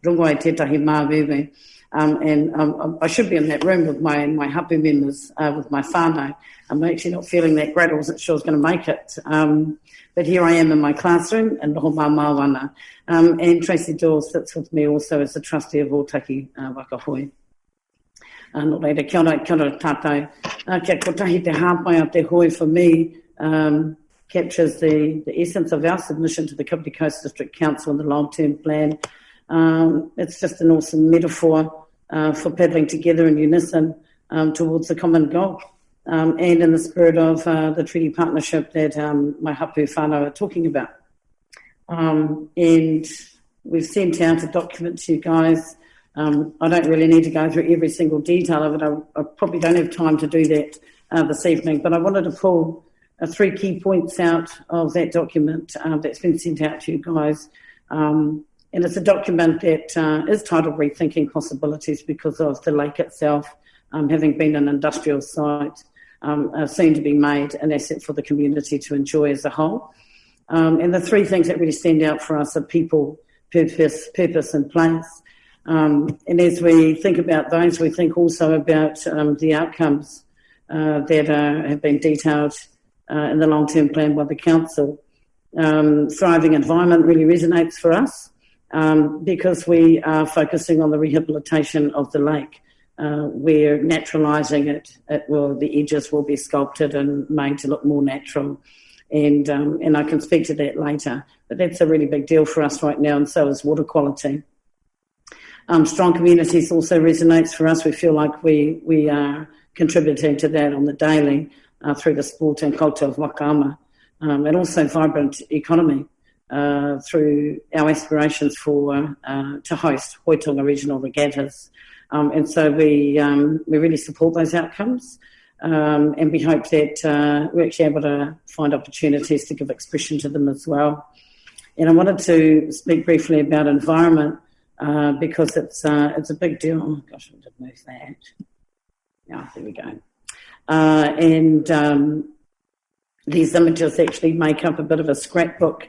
rungo ai tētahi māwewe. And I should be in that room with my hapu members, with my whānau. I'm actually not feeling that great. I wasn't sure I was going to make it. But here I am in my classroom, and noho mamau ana. And Tracy Dawes sits with me also as the trustee of Ōtaki Wakahoe. No reira, kia ora tātou. Kia kotahi te hāpai o te hoi for me captures the essence of our submission to the Kāpiti Coast District Council and the long-term plan. It's just an awesome metaphor for paddling together in unison towards the common goal. And in the spirit of the treaty partnership that my hapu whānau are talking about. And we've sent out a document to you guys. I don't really need to go through every single detail of it. I probably don't have time to do that this evening, but I wanted to pull 3 key points out of that document that's been sent out to you guys. And it's a document that is titled Rethinking Possibilities because of the lake itself, having been an industrial site, soon to be made an asset for the community to enjoy as a whole. And the 3 things that really stand out for us are people, purpose and place. And as we think about those, we think also about the outcomes that have been detailed in the long-term plan by the council. Thriving environment really resonates for us because we are focusing on the rehabilitation of the lake. We're naturalising it. The edges will be sculpted and made to look more natural. And I can speak to that later. But that's a really big deal for us right now, and so is water quality. Strong communities also resonates for us. We feel like we are contributing to that on the daily through the sport and culture of Wakaama, and also vibrant economy through our aspirations for to host Hoitonga regional regattas. And so we really support those outcomes, and we hope that we're actually able to find opportunities to give expression to them as well. And I wanted to speak briefly about environment. Because it's a big deal. Oh gosh, I did move that. Yeah, there we go. And these images actually make up a bit of a scrapbook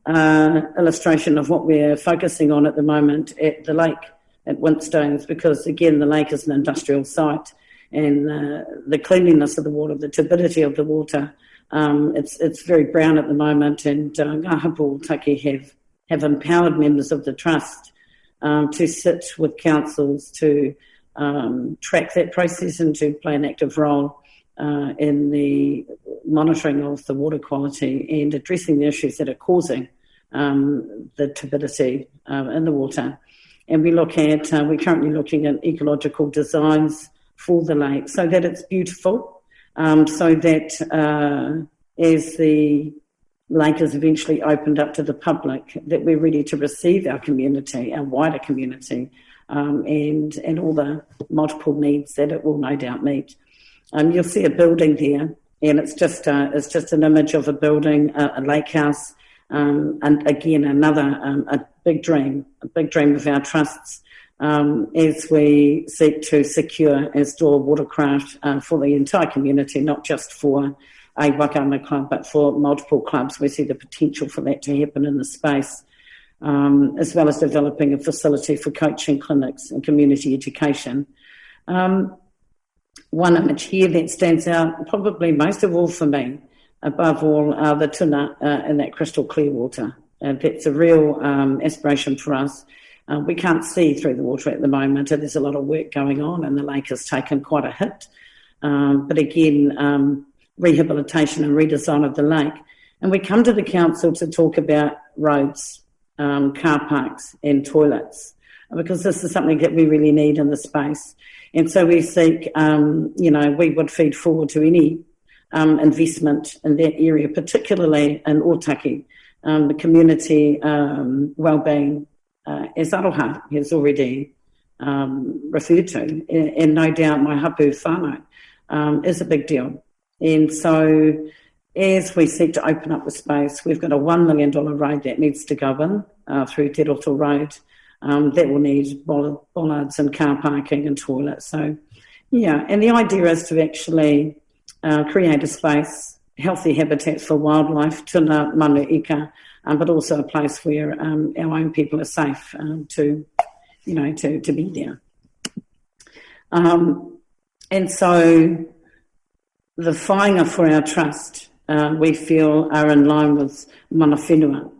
illustration of what we're focusing on at the moment at the lake at Winstones, because again, the lake is an industrial site, and the cleanliness of the water, the turbidity of the water, it's very brown at the moment, and ngā hapu Ōtaki have empowered members of the trust to sit with councils to track that process and to play an active role in the monitoring of the water quality and addressing the issues that are causing the turbidity in the water. And we're currently looking at ecological designs for the lake so that it's beautiful, so that as the lake is eventually opened up to the public, that we're ready to receive our community, our wider community, and all the multiple needs that it will no doubt meet. You'll see a building there, and it's just an image of a building, a lake house, and again another a big dream of our trusts as we seek to secure and store watercraft for the entire community, not just for a Wakaama club, but for multiple clubs. We see the potential for that to happen in the space, as well as developing a facility for coaching clinics and community education. One image here that stands out probably most of all for me, above all, the tuna in that crystal clear water. That's a real aspiration for us. We can't see through the water at the moment, and there's a lot of work going on, and the lake has taken quite a hit. But again, rehabilitation and redesign of the lake. And we come to the council to talk about roads, car parks and toilets, because this is something that we really need in the space. And so we seek, we would feed forward to any investment in that area, particularly in Otaki, the community wellbeing, as Aroha has already referred to, and no doubt my hapu whānau is a big deal. And so as we seek to open up the space, we've got a $1 million road that needs to go in through Te Roto Road. That will need bollards and car parking and toilets. So, yeah, and the idea is to actually create a space, healthy habitats for wildlife, tuna, manu, ika, but also a place where our own people are safe to be there. And so the whāinga for our trust, we feel, are in line with mana whenua.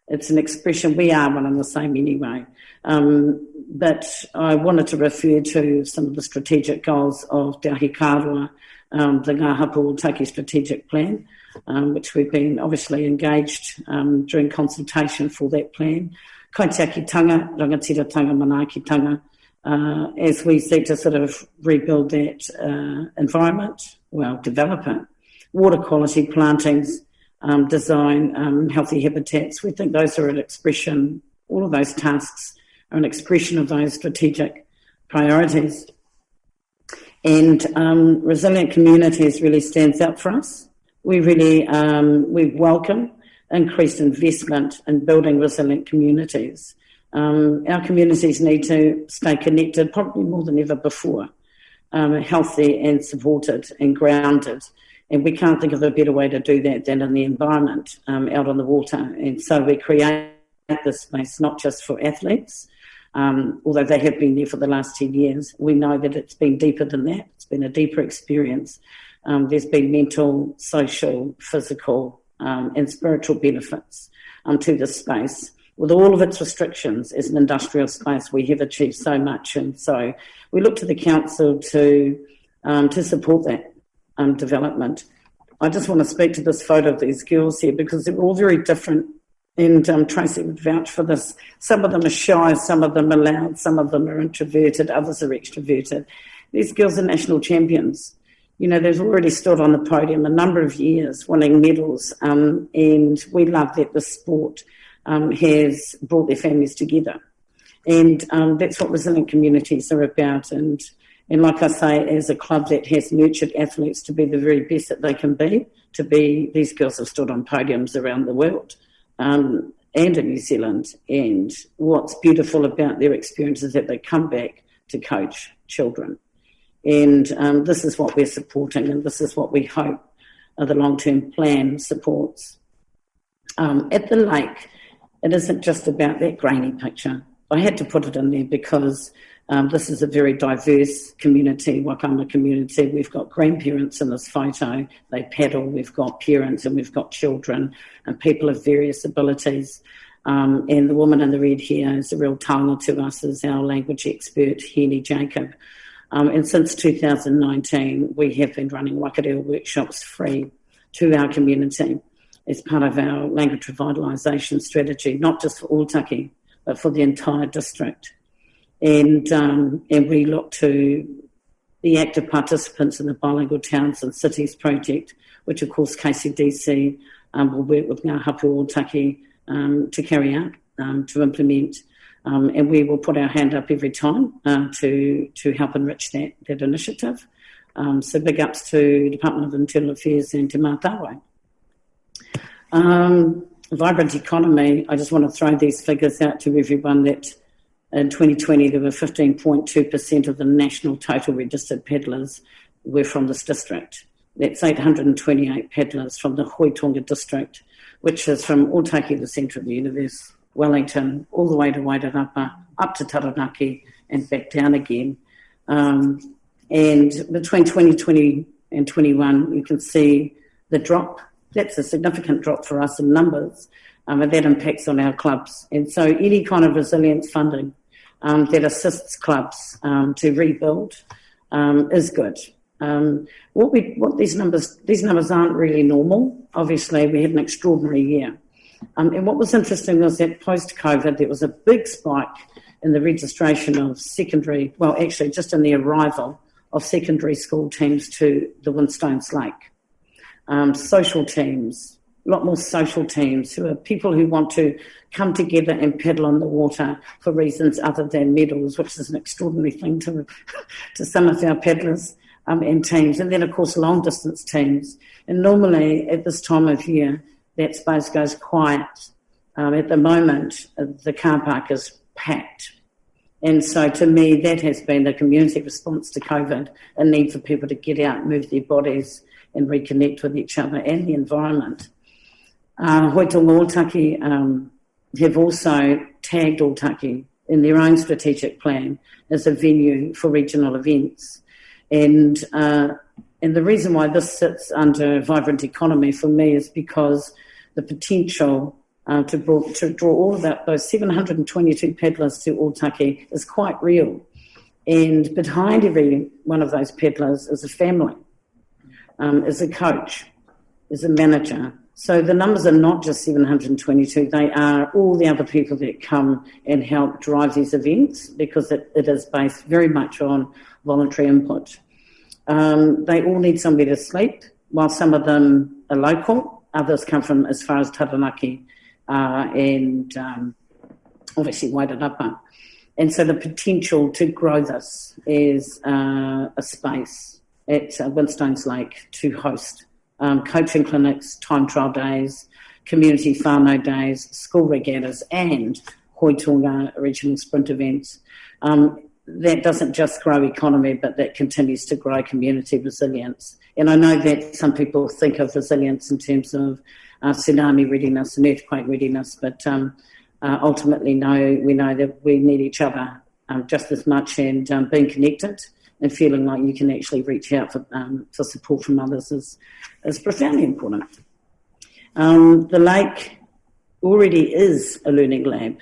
It's an expression, we are one and the same anyway. But I wanted to refer to some of the strategic goals of Te Ahi Kārua, the Ngā Hapu Otaki strategic plan, which we've been obviously engaged during consultation for that plan. Kaitiakitanga, rangatiratanga, manaakitanga, as we seek to sort of rebuild that environment, develop it. Water quality, plantings, design, healthy habitats. We think those are an expression, all of those tasks are an expression of those strategic priorities. And resilient communities really stands out for us. We really, we welcome increased investment in building resilient communities. Our communities need to stay connected, probably more than ever before, healthy and supported and grounded. And we can't think of a better way to do that than in the environment, out on the water. And so we create this space not just for athletes, although they have been there for the last 10 years. We know that it's been deeper than that. It's been a deeper experience. There's been mental, social, physical, and spiritual benefits to this space. With all of its restrictions as an industrial space, we have achieved so much. And so we look to the council to support that development. I just want to speak to this photo of these girls here because they're all very different. And Tracy would vouch for this. Some of them are shy, some of them are loud, some of them are introverted, others are extroverted. These girls are national champions. You know, they've already stood on the podium a number of years winning medals, and we love that the sport has brought their families together. And that's what resilient communities are about. And like I say, as a club that has nurtured athletes to be the very best that they can be, these girls have stood on podiums around the world. And in New Zealand, and what's beautiful about their experience is that they come back to coach children. And this is what we're supporting, and this is what we hope the long-term plan supports. At the lake, it isn't just about that grainy picture. I had to put it in there because this is a very diverse community, Wakaama community. We've got grandparents in this photo. They paddle. We've got parents and we've got children and people of various abilities. And the woman in the red hair is a real taonga to us as our language expert, Henny Jacob. And since 2019, we have been running wakareo workshops free to our community as part of our language revitalisation strategy, not just for Otaki, but for the entire district. And we look to the active participants in the Bilingual Towns and Cities project, which of course KCDC will work with Ngā Hapu Ōtaki to carry out, to implement, and we will put our hand up every time to help enrich that initiative. So big ups to Department of Internal Affairs and Te Mātawe. Vibrant economy, I just want to throw these figures out to everyone that in 2020 there were 15.2% of the national total registered peddlers were from this district. That's 828 peddlers from the Hoitonga district, which is from Ōtaki, the centre of the universe, Wellington, all the way to Wairarapa, up to Taranaki and back down again. And between 2020 and 21, you can see the drop. That's a significant drop for us in numbers, and that impacts on our clubs. And so any kind of resilience funding that assists clubs to rebuild is good. What these numbers aren't really normal. Obviously, we had an extraordinary year. And what was interesting was that post-COVID, there was a big spike in the registration of just in the arrival of secondary school teams to the Winstones Lake. Social teams, a lot more social teams who are people who want to come together and paddle on the water for reasons other than medals, which is an extraordinary thing to some of our paddlers and teams. And then, of course, long-distance teams. And normally at this time of year, that space goes quiet. At the moment, the car park is packed. And so to me, that has been the community response to COVID, a need for people to get out, move their bodies and reconnect with each other and the environment. Hoitonga Ōtaki have also tagged Ōtaki in their own strategic plan as a venue for regional events. And the reason why this sits under vibrant economy for me is because the potential to draw all of those 722 paddlers to Ōtaki is quite real. And behind every one of those paddlers is a family, is a coach, is a manager. So the numbers are not just 722, they are all the other people that come and help drive these events, because it is based very much on voluntary input. They all need somewhere to sleep, while some of them are local, others come from as far as Taranaki and obviously Wairarapa. And so the potential to grow this is a space at Winstones Lake to host coaching clinics, time trial days, community whānau days, school regattas and Hoitonga regional sprint events. That doesn't just grow economy, but that continues to grow community resilience. And I know that some people think of resilience in terms of tsunami readiness and earthquake readiness, but ultimately we know that we need each other just as much, and being connected and feeling like you can actually reach out for support from others is profoundly important. The lake already is a learning lab,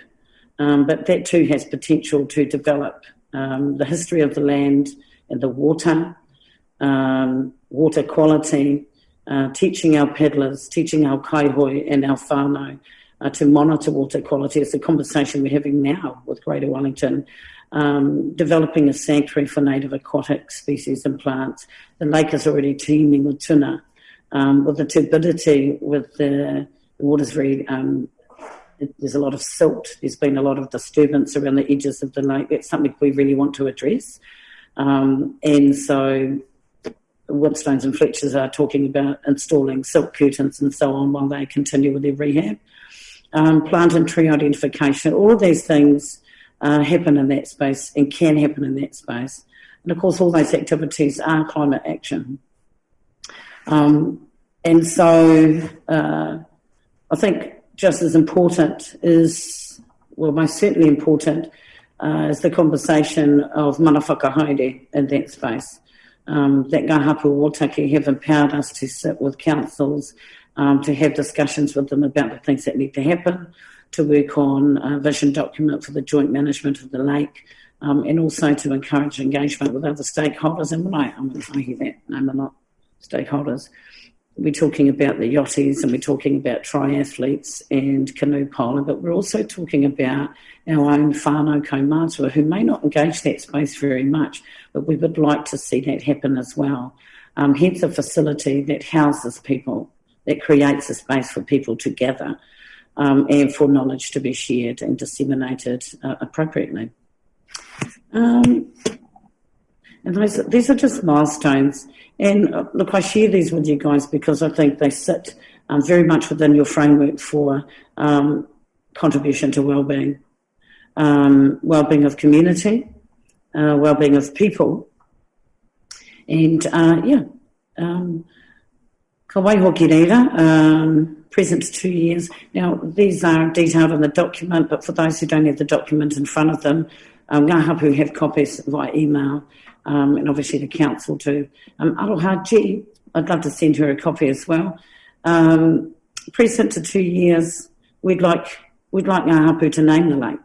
but that too has potential to develop the history of the land and the water, water quality, teaching our paddlers, teaching our kaihoi and our whānau to monitor water quality. It's a conversation we're having now with Greater Wellington, developing a sanctuary for native aquatic species and plants. The lake is already teeming with tuna, with the turbidity, with the water's very... there's a lot of silt. There's been a lot of disturbance around the edges of the lake. That's something we really want to address. And so Winstones and Fletchers are talking about installing silt curtains and so on while they continue with their rehab. Plant and tree identification, all of these things happen in that space and can happen in that space. And of course, all those activities are climate action. And so I think just as important is, well, most certainly important, is the conversation of mana whakahaere in that space. That Ngā Hapu Ōtaki have empowered us to sit with councils, to have discussions with them about the things that need to happen, to work on a vision document for the joint management of the lake, and also to encourage engagement with other stakeholders. And when I hear that name, they're not stakeholders. We're talking about the yachties and we're talking about triathletes and canoe polar, but we're also talking about our own whānau kaumātua who may not engage that space very much, but we would like to see that happen as well. Hence a facility that houses people that creates a space for people to gather and for knowledge to be shared and disseminated appropriately. And these are just milestones. And look, I share these with you guys because I think they sit very much within your framework for contribution to wellbeing, wellbeing of community, wellbeing of people, and ka wai hoki reira, present 2 years. Now, these are detailed in the document, but for those who don't have the document in front of them, ngā hapu have copies via email, and obviously the council too. Aroha G, I'd love to send her a copy as well. Precinct to 2 years, we'd like ngā hapu to name the lake.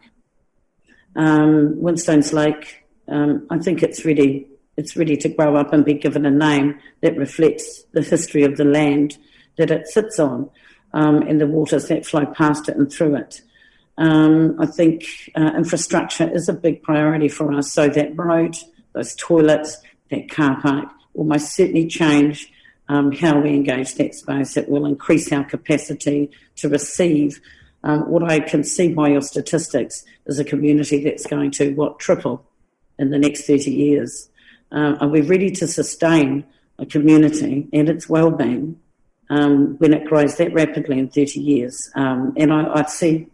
Winstones Lake, I think it's ready to grow up and be given a name that reflects the history of the land that it sits on, and the waters that flow past it and through it. I think infrastructure is a big priority for us, so that road, those toilets, that car park will most certainly change how we engage that space. It will increase our capacity to receive what I can see by your statistics is a community that's going to, triple in the next 30 years. Are we ready to sustain a community and its well-being when it grows that rapidly in 30 years? And I'd see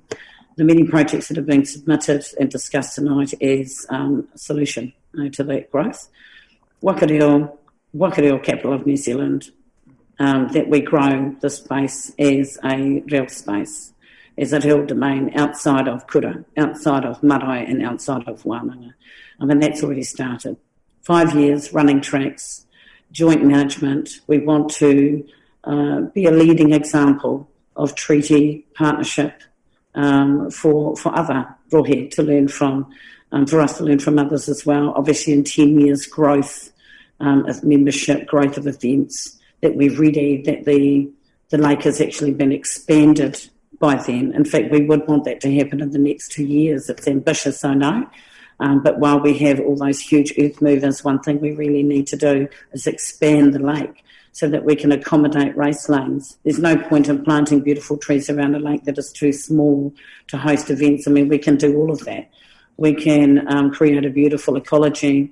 the many projects that have been submitted and discussed tonight as a solution to that growth. Wakareo, capital of New Zealand, that we grow the space as a real space, as a real domain outside of kura, outside of marae and outside of wānanga. I mean, that's already started. 5 years, running tracks, joint management. We want to be a leading example of treaty partnership for other rohe to learn from, for us to learn from others as well. Obviously, in 10 years, growth of membership, growth of events, that we've ready, that the lake has actually been expanded by then. In fact, we would want that to happen in the next 2 years. It's ambitious, I know. But while we have all those huge earth movers, one thing we really need to do is expand the lake so that we can accommodate race lanes. There's no point in planting beautiful trees around a lake that is too small to host events. I mean, we can do all of that. We can create a beautiful ecology,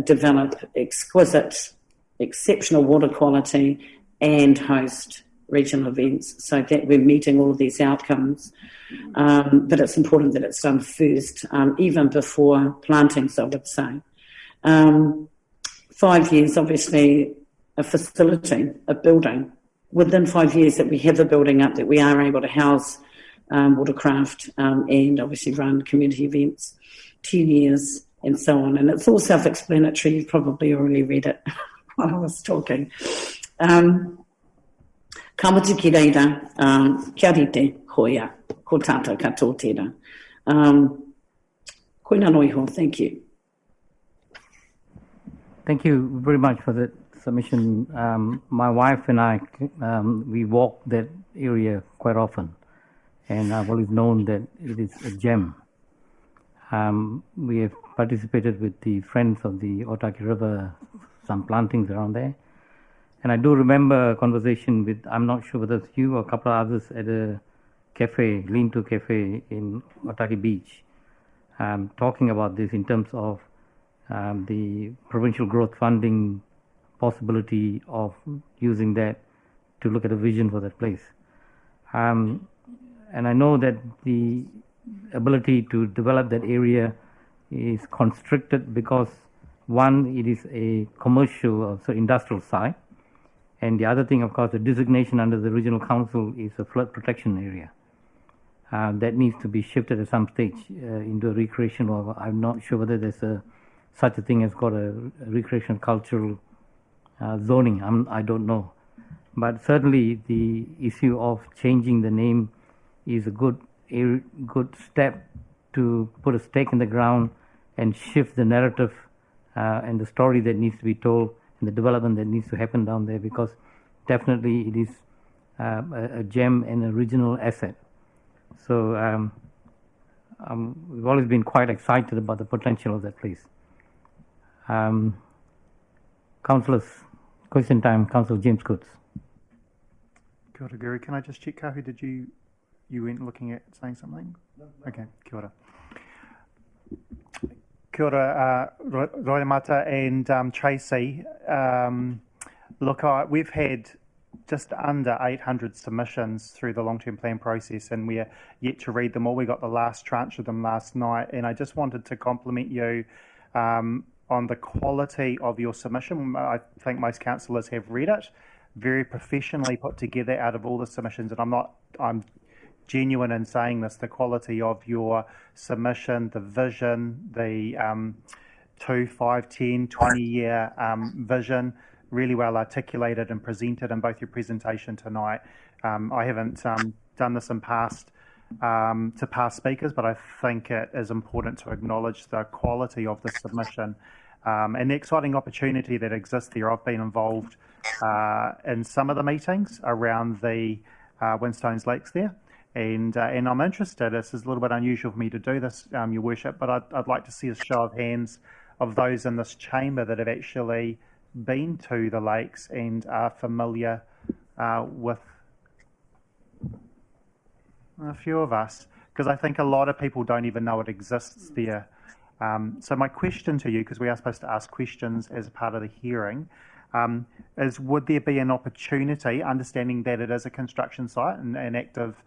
develop exquisite, exceptional water quality, and host regional events so that we're meeting all of these outcomes. But it's important that it's done first, even before plantings, I would say. 5 years, obviously, a facility, a building. Within 5 years that we have the building up, that we are able to house watercraft and obviously run community events. 10 years and so on. And it's all self-explanatory. You've probably already read it while I was talking. Kāpiti ki reira, kia rite hoia, ko tātou katoa tēnā. Koina noiho, thank you. Thank you very much for that submission. My wife and I, we walk that area quite often, and I've always known that it is a gem. We have participated with the Friends of the Otaki River, some plantings around there. And I do remember a conversation with, I'm not sure whether it's you or a couple of others at a cafe, lean-to cafe in Otaki Beach, talking about this in terms of the provincial growth funding possibility of using that to look at a vision for that place. And I know that the ability to develop that area is constricted because, one, it is a commercial, so industrial site, and the other thing, of course, the designation under the regional council is a flood protection area. That needs to be shifted at some stage into a recreational. I'm not sure whether there's such a thing as called a recreational cultural zoning. I don't know. But certainly the issue of changing the name is a good step to put a stake in the ground and shift the narrative and the story that needs to be told and the development that needs to happen down there, because definitely it is a gem and a regional asset. So we've always been quite excited about the potential of that place. Councillors, question time. Councillor James Coates. Kia ora, Guru. Can I just check, Kahu, you went looking at saying something? No. Okay, kia ora. Kia ora, Roimata and Tracy. Look, we've had just under 800 submissions through the long-term plan process, and we're yet to read them all. We got the last tranche of them last night, and I just wanted to compliment you on the quality of your submission. I think most councillors have read it. Very professionally put together out of all the submissions, and I'm genuine in saying this, the quality of your submission, the vision, the 2, 5, 10, 20-year vision, really well articulated and presented in both your presentation tonight. I haven't done this in past speakers, but I think it is important to acknowledge the quality of the submission and the exciting opportunity that exists there. I've been involved in some of the meetings around the Windstones Lakes there, and I'm interested. This is a little bit unusual for me to do this, Your Worship, but I'd like to see a show of hands of those in this chamber that have actually been to the lakes and are familiar with a few of us, because I think a lot of people don't even know it exists there. So my question to you, because we are supposed to ask questions as part of the hearing, is would there be an opportunity, understanding that it is a construction site and an active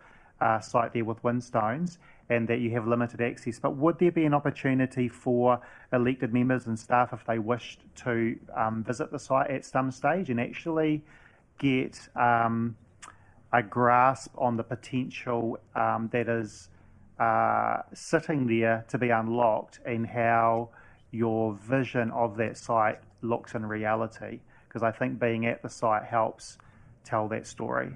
site there with Windstones and that you have limited access, but would there be an opportunity for elected members and staff, if they wished to visit the site at some stage and actually get a grasp on the potential that is sitting there to be unlocked and how your vision of that site looks in reality? Because I think being at the site helps tell that story.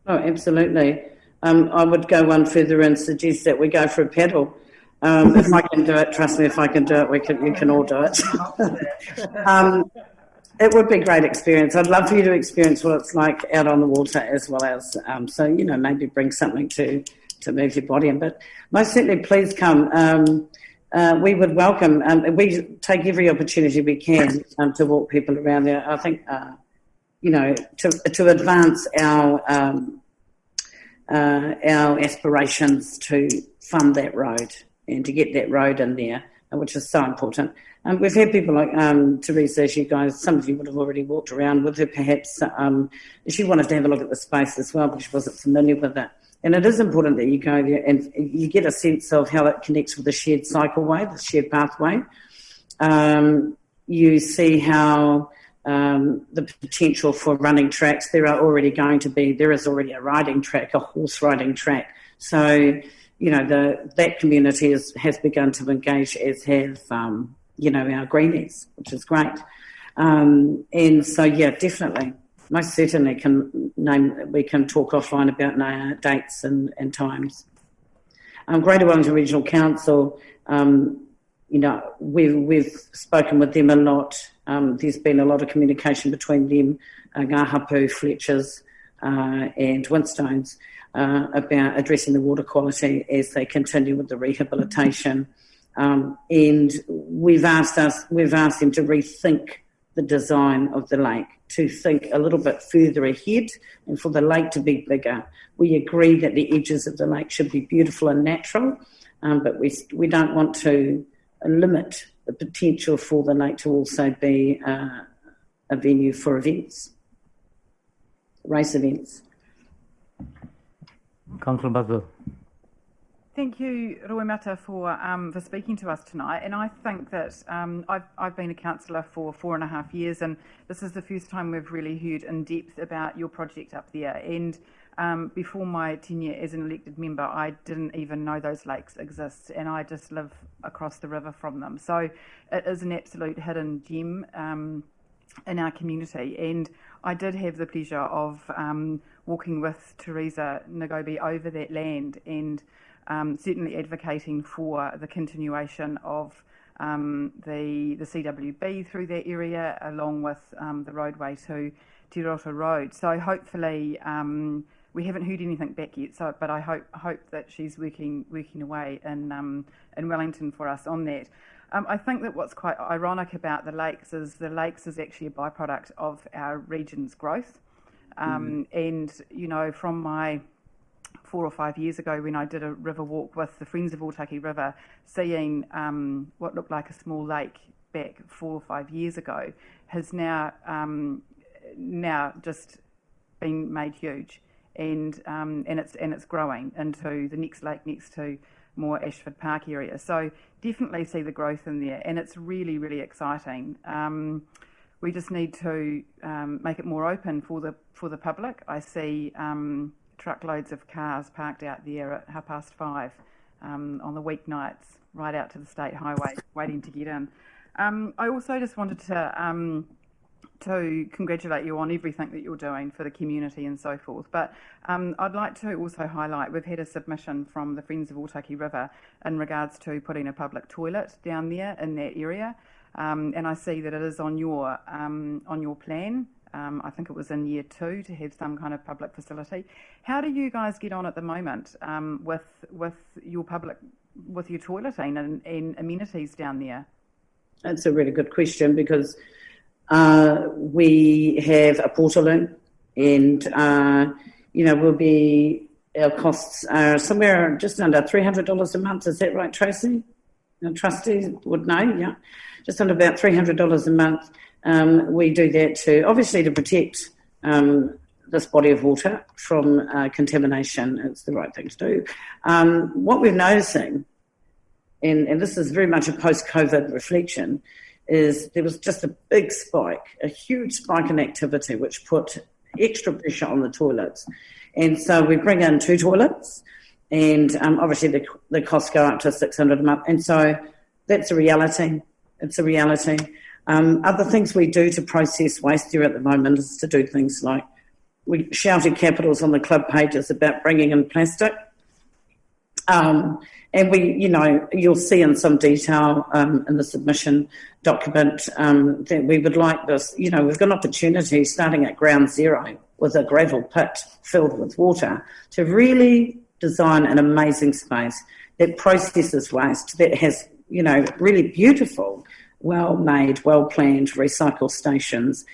Oh, absolutely. I would go one further and suggest that we go for a paddle. If I can do it, trust me, if I can do it, you can all do it. It would be a great experience. I'd love for you to experience what it's like out on the water as well as, so, maybe bring something to move your body in. But most certainly, please come. We would welcome, we take every opportunity we can to walk people around there. I think, to advance our aspirations to fund that road and to get that road in there, which is so important. We've had people like Teresa, as you guys, some of you would have already walked around with her perhaps. She wanted to have a look at the space as well, but she wasn't familiar with it. And it is important that you go there and you get a sense of how it connects with the shared cycleway, the shared pathway. You see how the potential for running tracks. There is already a riding track, a horse riding track. So, that community has begun to engage, as have, our greenies, which is great. And so, yeah, definitely. Most certainly we can talk offline about dates and times. Greater Wellington Regional Council, we've spoken with them a lot. There's been a lot of communication between them, Ngāhapu, Fletchers and Windstones about addressing the water quality as they continue with the rehabilitation. And we've asked them to rethink the design of the lake, to think a little bit further ahead and for the lake to be bigger. We agree that the edges of the lake should be beautiful and natural, but we don't want to limit the potential for the lake to also be a venue for events, race events. Councillor Basil. Thank you, Roimata, for speaking to us tonight. And I think that I've been a councillor for 4.5 years, and this is the first time we've really heard in depth about your project up there. And before my tenure as an elected member, I didn't even know those lakes exist, and I just live across the river from them. So it is an absolute hidden gem in our community. And I did have the pleasure of walking with Teresa Nagobi over that land and certainly advocating for the continuation of the CWB through that area, along with the roadway to Te Rota Road. So hopefully, we haven't heard anything back yet. But I hope that she's working away in Wellington for us on that. I think that what's quite ironic about the lakes is actually a byproduct of our region's growth. And, you know, from my 4 or 5 years ago when I did a river walk with the Friends of Otaki River, seeing what looked like a small lake back 4 or 5 years ago has now just been made huge, and it's growing into the next lake next to more Ashford Park area. So definitely see the growth in there, and it's really, really exciting. We just need to make it more open for the public. I see truckloads of cars parked out there at 5:30 on the weeknights, right out to the state highway, waiting to get in. I also just wanted to congratulate you on everything that you're doing for the community and so forth. But I'd like to also highlight, we've had a submission from the Friends of Otaki River in regards to putting a public toilet down there in that area. And I see that it is on your plan. I think it was in year 2 to have some kind of public facility. How do you guys get on at the moment with your toileting and amenities down there? That's a really good question, because we have a portaloon, and our costs are somewhere just under $300 a month. Is that right, Tracy? The trustees would know, yeah. Just under about $300 a month. We do that to protect this body of water from contamination. It's the right thing to do. What we're noticing, and this is very much a post-COVID reflection, is there was just a big spike, a huge spike in activity, which put extra pressure on the toilets. And so we bring in 2 toilets, and obviously the costs go up to $600 a month. And so that's a reality. It's a reality. Other things we do to process waste here at the moment is to do things like, we shouted capitals on the club pages about bringing in plastic. And you'll see in some detail in the submission document that we would like this. We've got an opportunity starting at ground zero with a gravel pit filled with water to really design an amazing space that processes waste, that has, really beautiful, well-made, well-planned recycle stations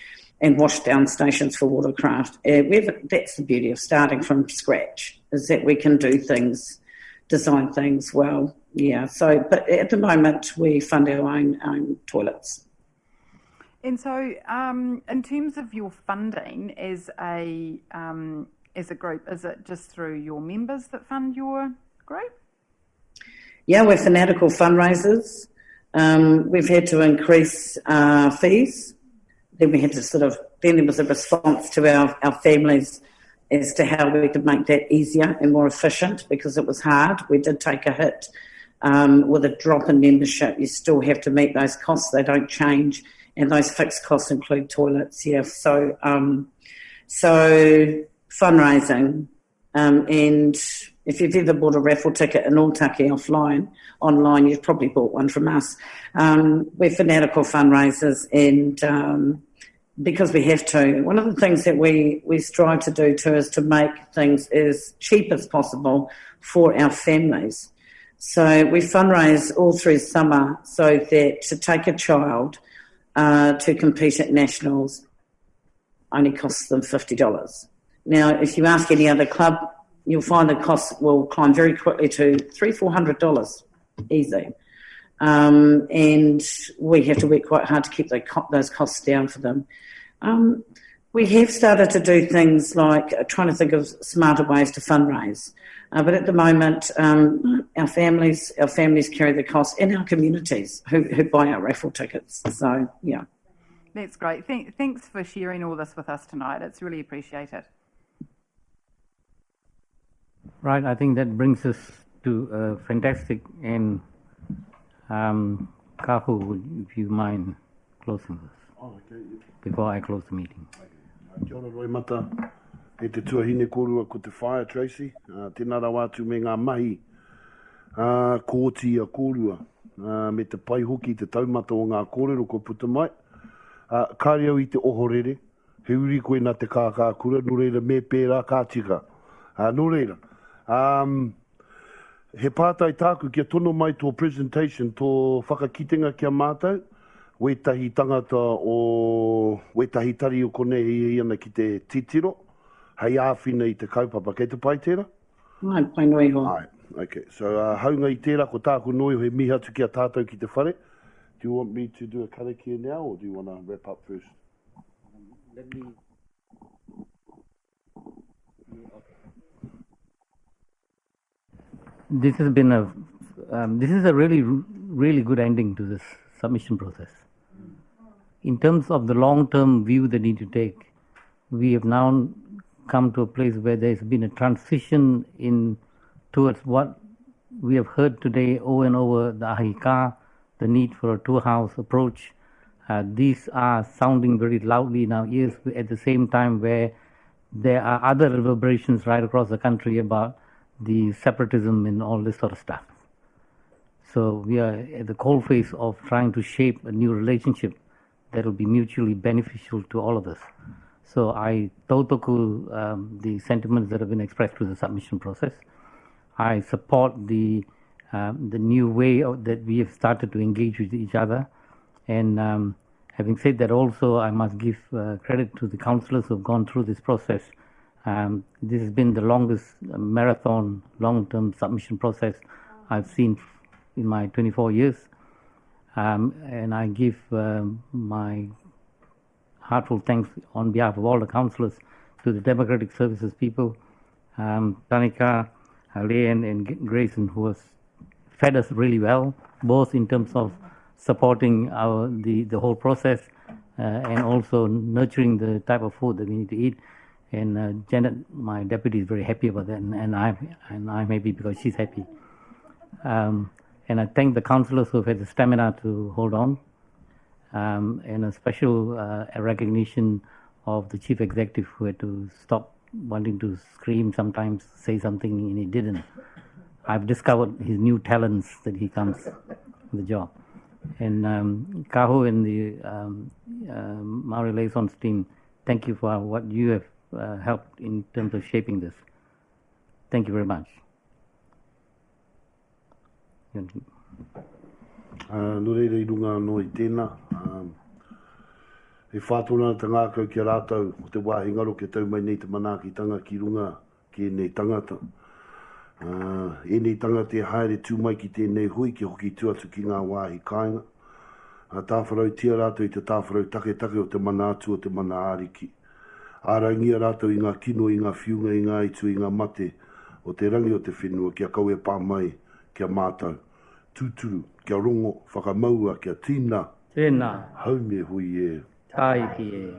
and wash-down stations for watercraft. That's the beauty of starting from scratch, is that we can do things, design things well. Yeah. So, but at the moment we fund our own toilets. And so, in terms of your funding as a group, is it just through your members that fund your group? Yeah, we're fanatical fundraisers. We've had to increase fees. Then we had to then there was a response to our families as to how we could make that easier and more efficient, because it was hard. We did take a hit with a drop in membership. You still have to meet those costs. They don't change. And those fixed costs include toilets, yeah. So fundraising, and if you've ever bought a raffle ticket in Otaki online, you've probably bought one from us. We're fanatical fundraisers, and because we have to. One of the things that we strive to do too is to make things as cheap as possible for our families. So we fundraise all through summer so that to take a child to compete at nationals only costs them $50. Now, if you ask any other club, you'll find the cost will climb very quickly to $300-400 easy. And we have to work quite hard to keep those costs down for them. We have started to do things like trying to think of smarter ways to fundraise. But at the moment, our families carry the cost, and our communities who buy our raffle tickets. So, yeah. That's great. Thanks for sharing all this with us tonight. It's really appreciated. Right, I think that brings us to fantastic, and Kahu, if you mind closing this before I close the meeting. Kia ora roi mata, e te tuahine korua ko te whaia, Tracy. Tēnā rau atu me ngā mahi kōti a korua, me te pai hoki te taumata o ngā kōrero ko puta mai. Kāre au I te ohorere, he uri koe nā te kākura, no reira me pērā kātika. No reira. He pātai tāku kia tono mai tō presentation, tō whakakitenga kia mātou, wetahi tangata o wetahi tari o konei ana ki te titiro. hei āwhina I te kaupapa. Kei te pai tērā? Ai, pai noi ho. Ai, okay. So, haunga I tērā ko tāku noi he miha tuki a tātou ki te whare. Do you want me to do a karakia now, or do you want to wrap up first? Let me... This has been this is a really good ending to this submission process. In terms of the long-term view they need to take, we have now come to a place where there's been a transition towards what we have heard today over and over, the ahika, the need for a two-house approach. These are sounding very loudly in our ears at the same time where there are other reverberations right across the country about the separatism and all this sort of stuff. So we are at the coalface of trying to shape a new relationship that will be mutually beneficial to all of us. So I tautoku the sentiments that have been expressed through the submission process. I support the new way that we have started to engage with each other. And having said that, also I must give credit to the councillors who have gone through this process. This has been the longest marathon, long-term submission process I've seen in my 24 years. And I give my heartfelt thanks on behalf of all the councillors to the Democratic Services people, Tanika, Leanne and Grayson, who has fed us really well, both in terms of supporting the whole process and also nurturing the type of food that we need to eat. And Janet, my deputy, is very happy about that, and I'm happy because she's happy. And I thank the councillors who have had the stamina to hold on, and a special recognition of the chief executive who had to stop wanting to scream sometimes, say something, and he didn't. I've discovered his new talents that he comes with the job. And Kaho and the Maori Liaisons team, thank you for what you have helped in terms of shaping this. Thank you very much. Nore rei runga no I tēnā. He whātona te ngākau ki rātou o te wāhingaro ke tau mai nei te manaakitanga ki runga ki nei tangata. E nei tangata e haere tū mai ki tēnei hui ki hoki tuatu ki ngā wāhi kāinga. Tāwharau tia rātou I te tāwharau take o te mana atu o te mana āriki. Ārangia rātou I ngā kino, I ngā whiunga, I ngā itu, I ngā mate o te rangi o te whenua kia kau e pā mai kia mātau. Tūturu, kia rongo, whakamaua, kia tīna. Tēnā. Haume hui e. Tai ki e.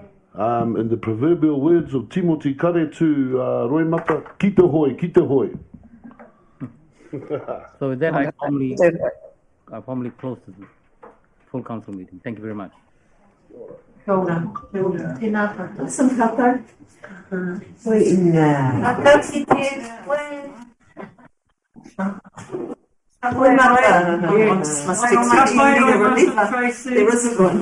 In the proverbial words of Timothy Karetu, Roy Mata, ki te hoi, ki te hoi. So with that, I formally close the full council meeting. Thank you very much. Kia ora. Tēnā tātou. Some tātou. Hoi inā. Kāpiti, koe. Hoi mata. Must fix it. There isn't one.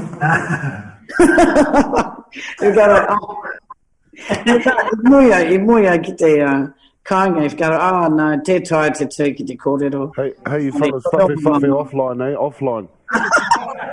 I muia ki te kāinga, if gara, no, te tai te tū ki te kōrero. Hey, you fellas, whawhi offline, eh? Offline.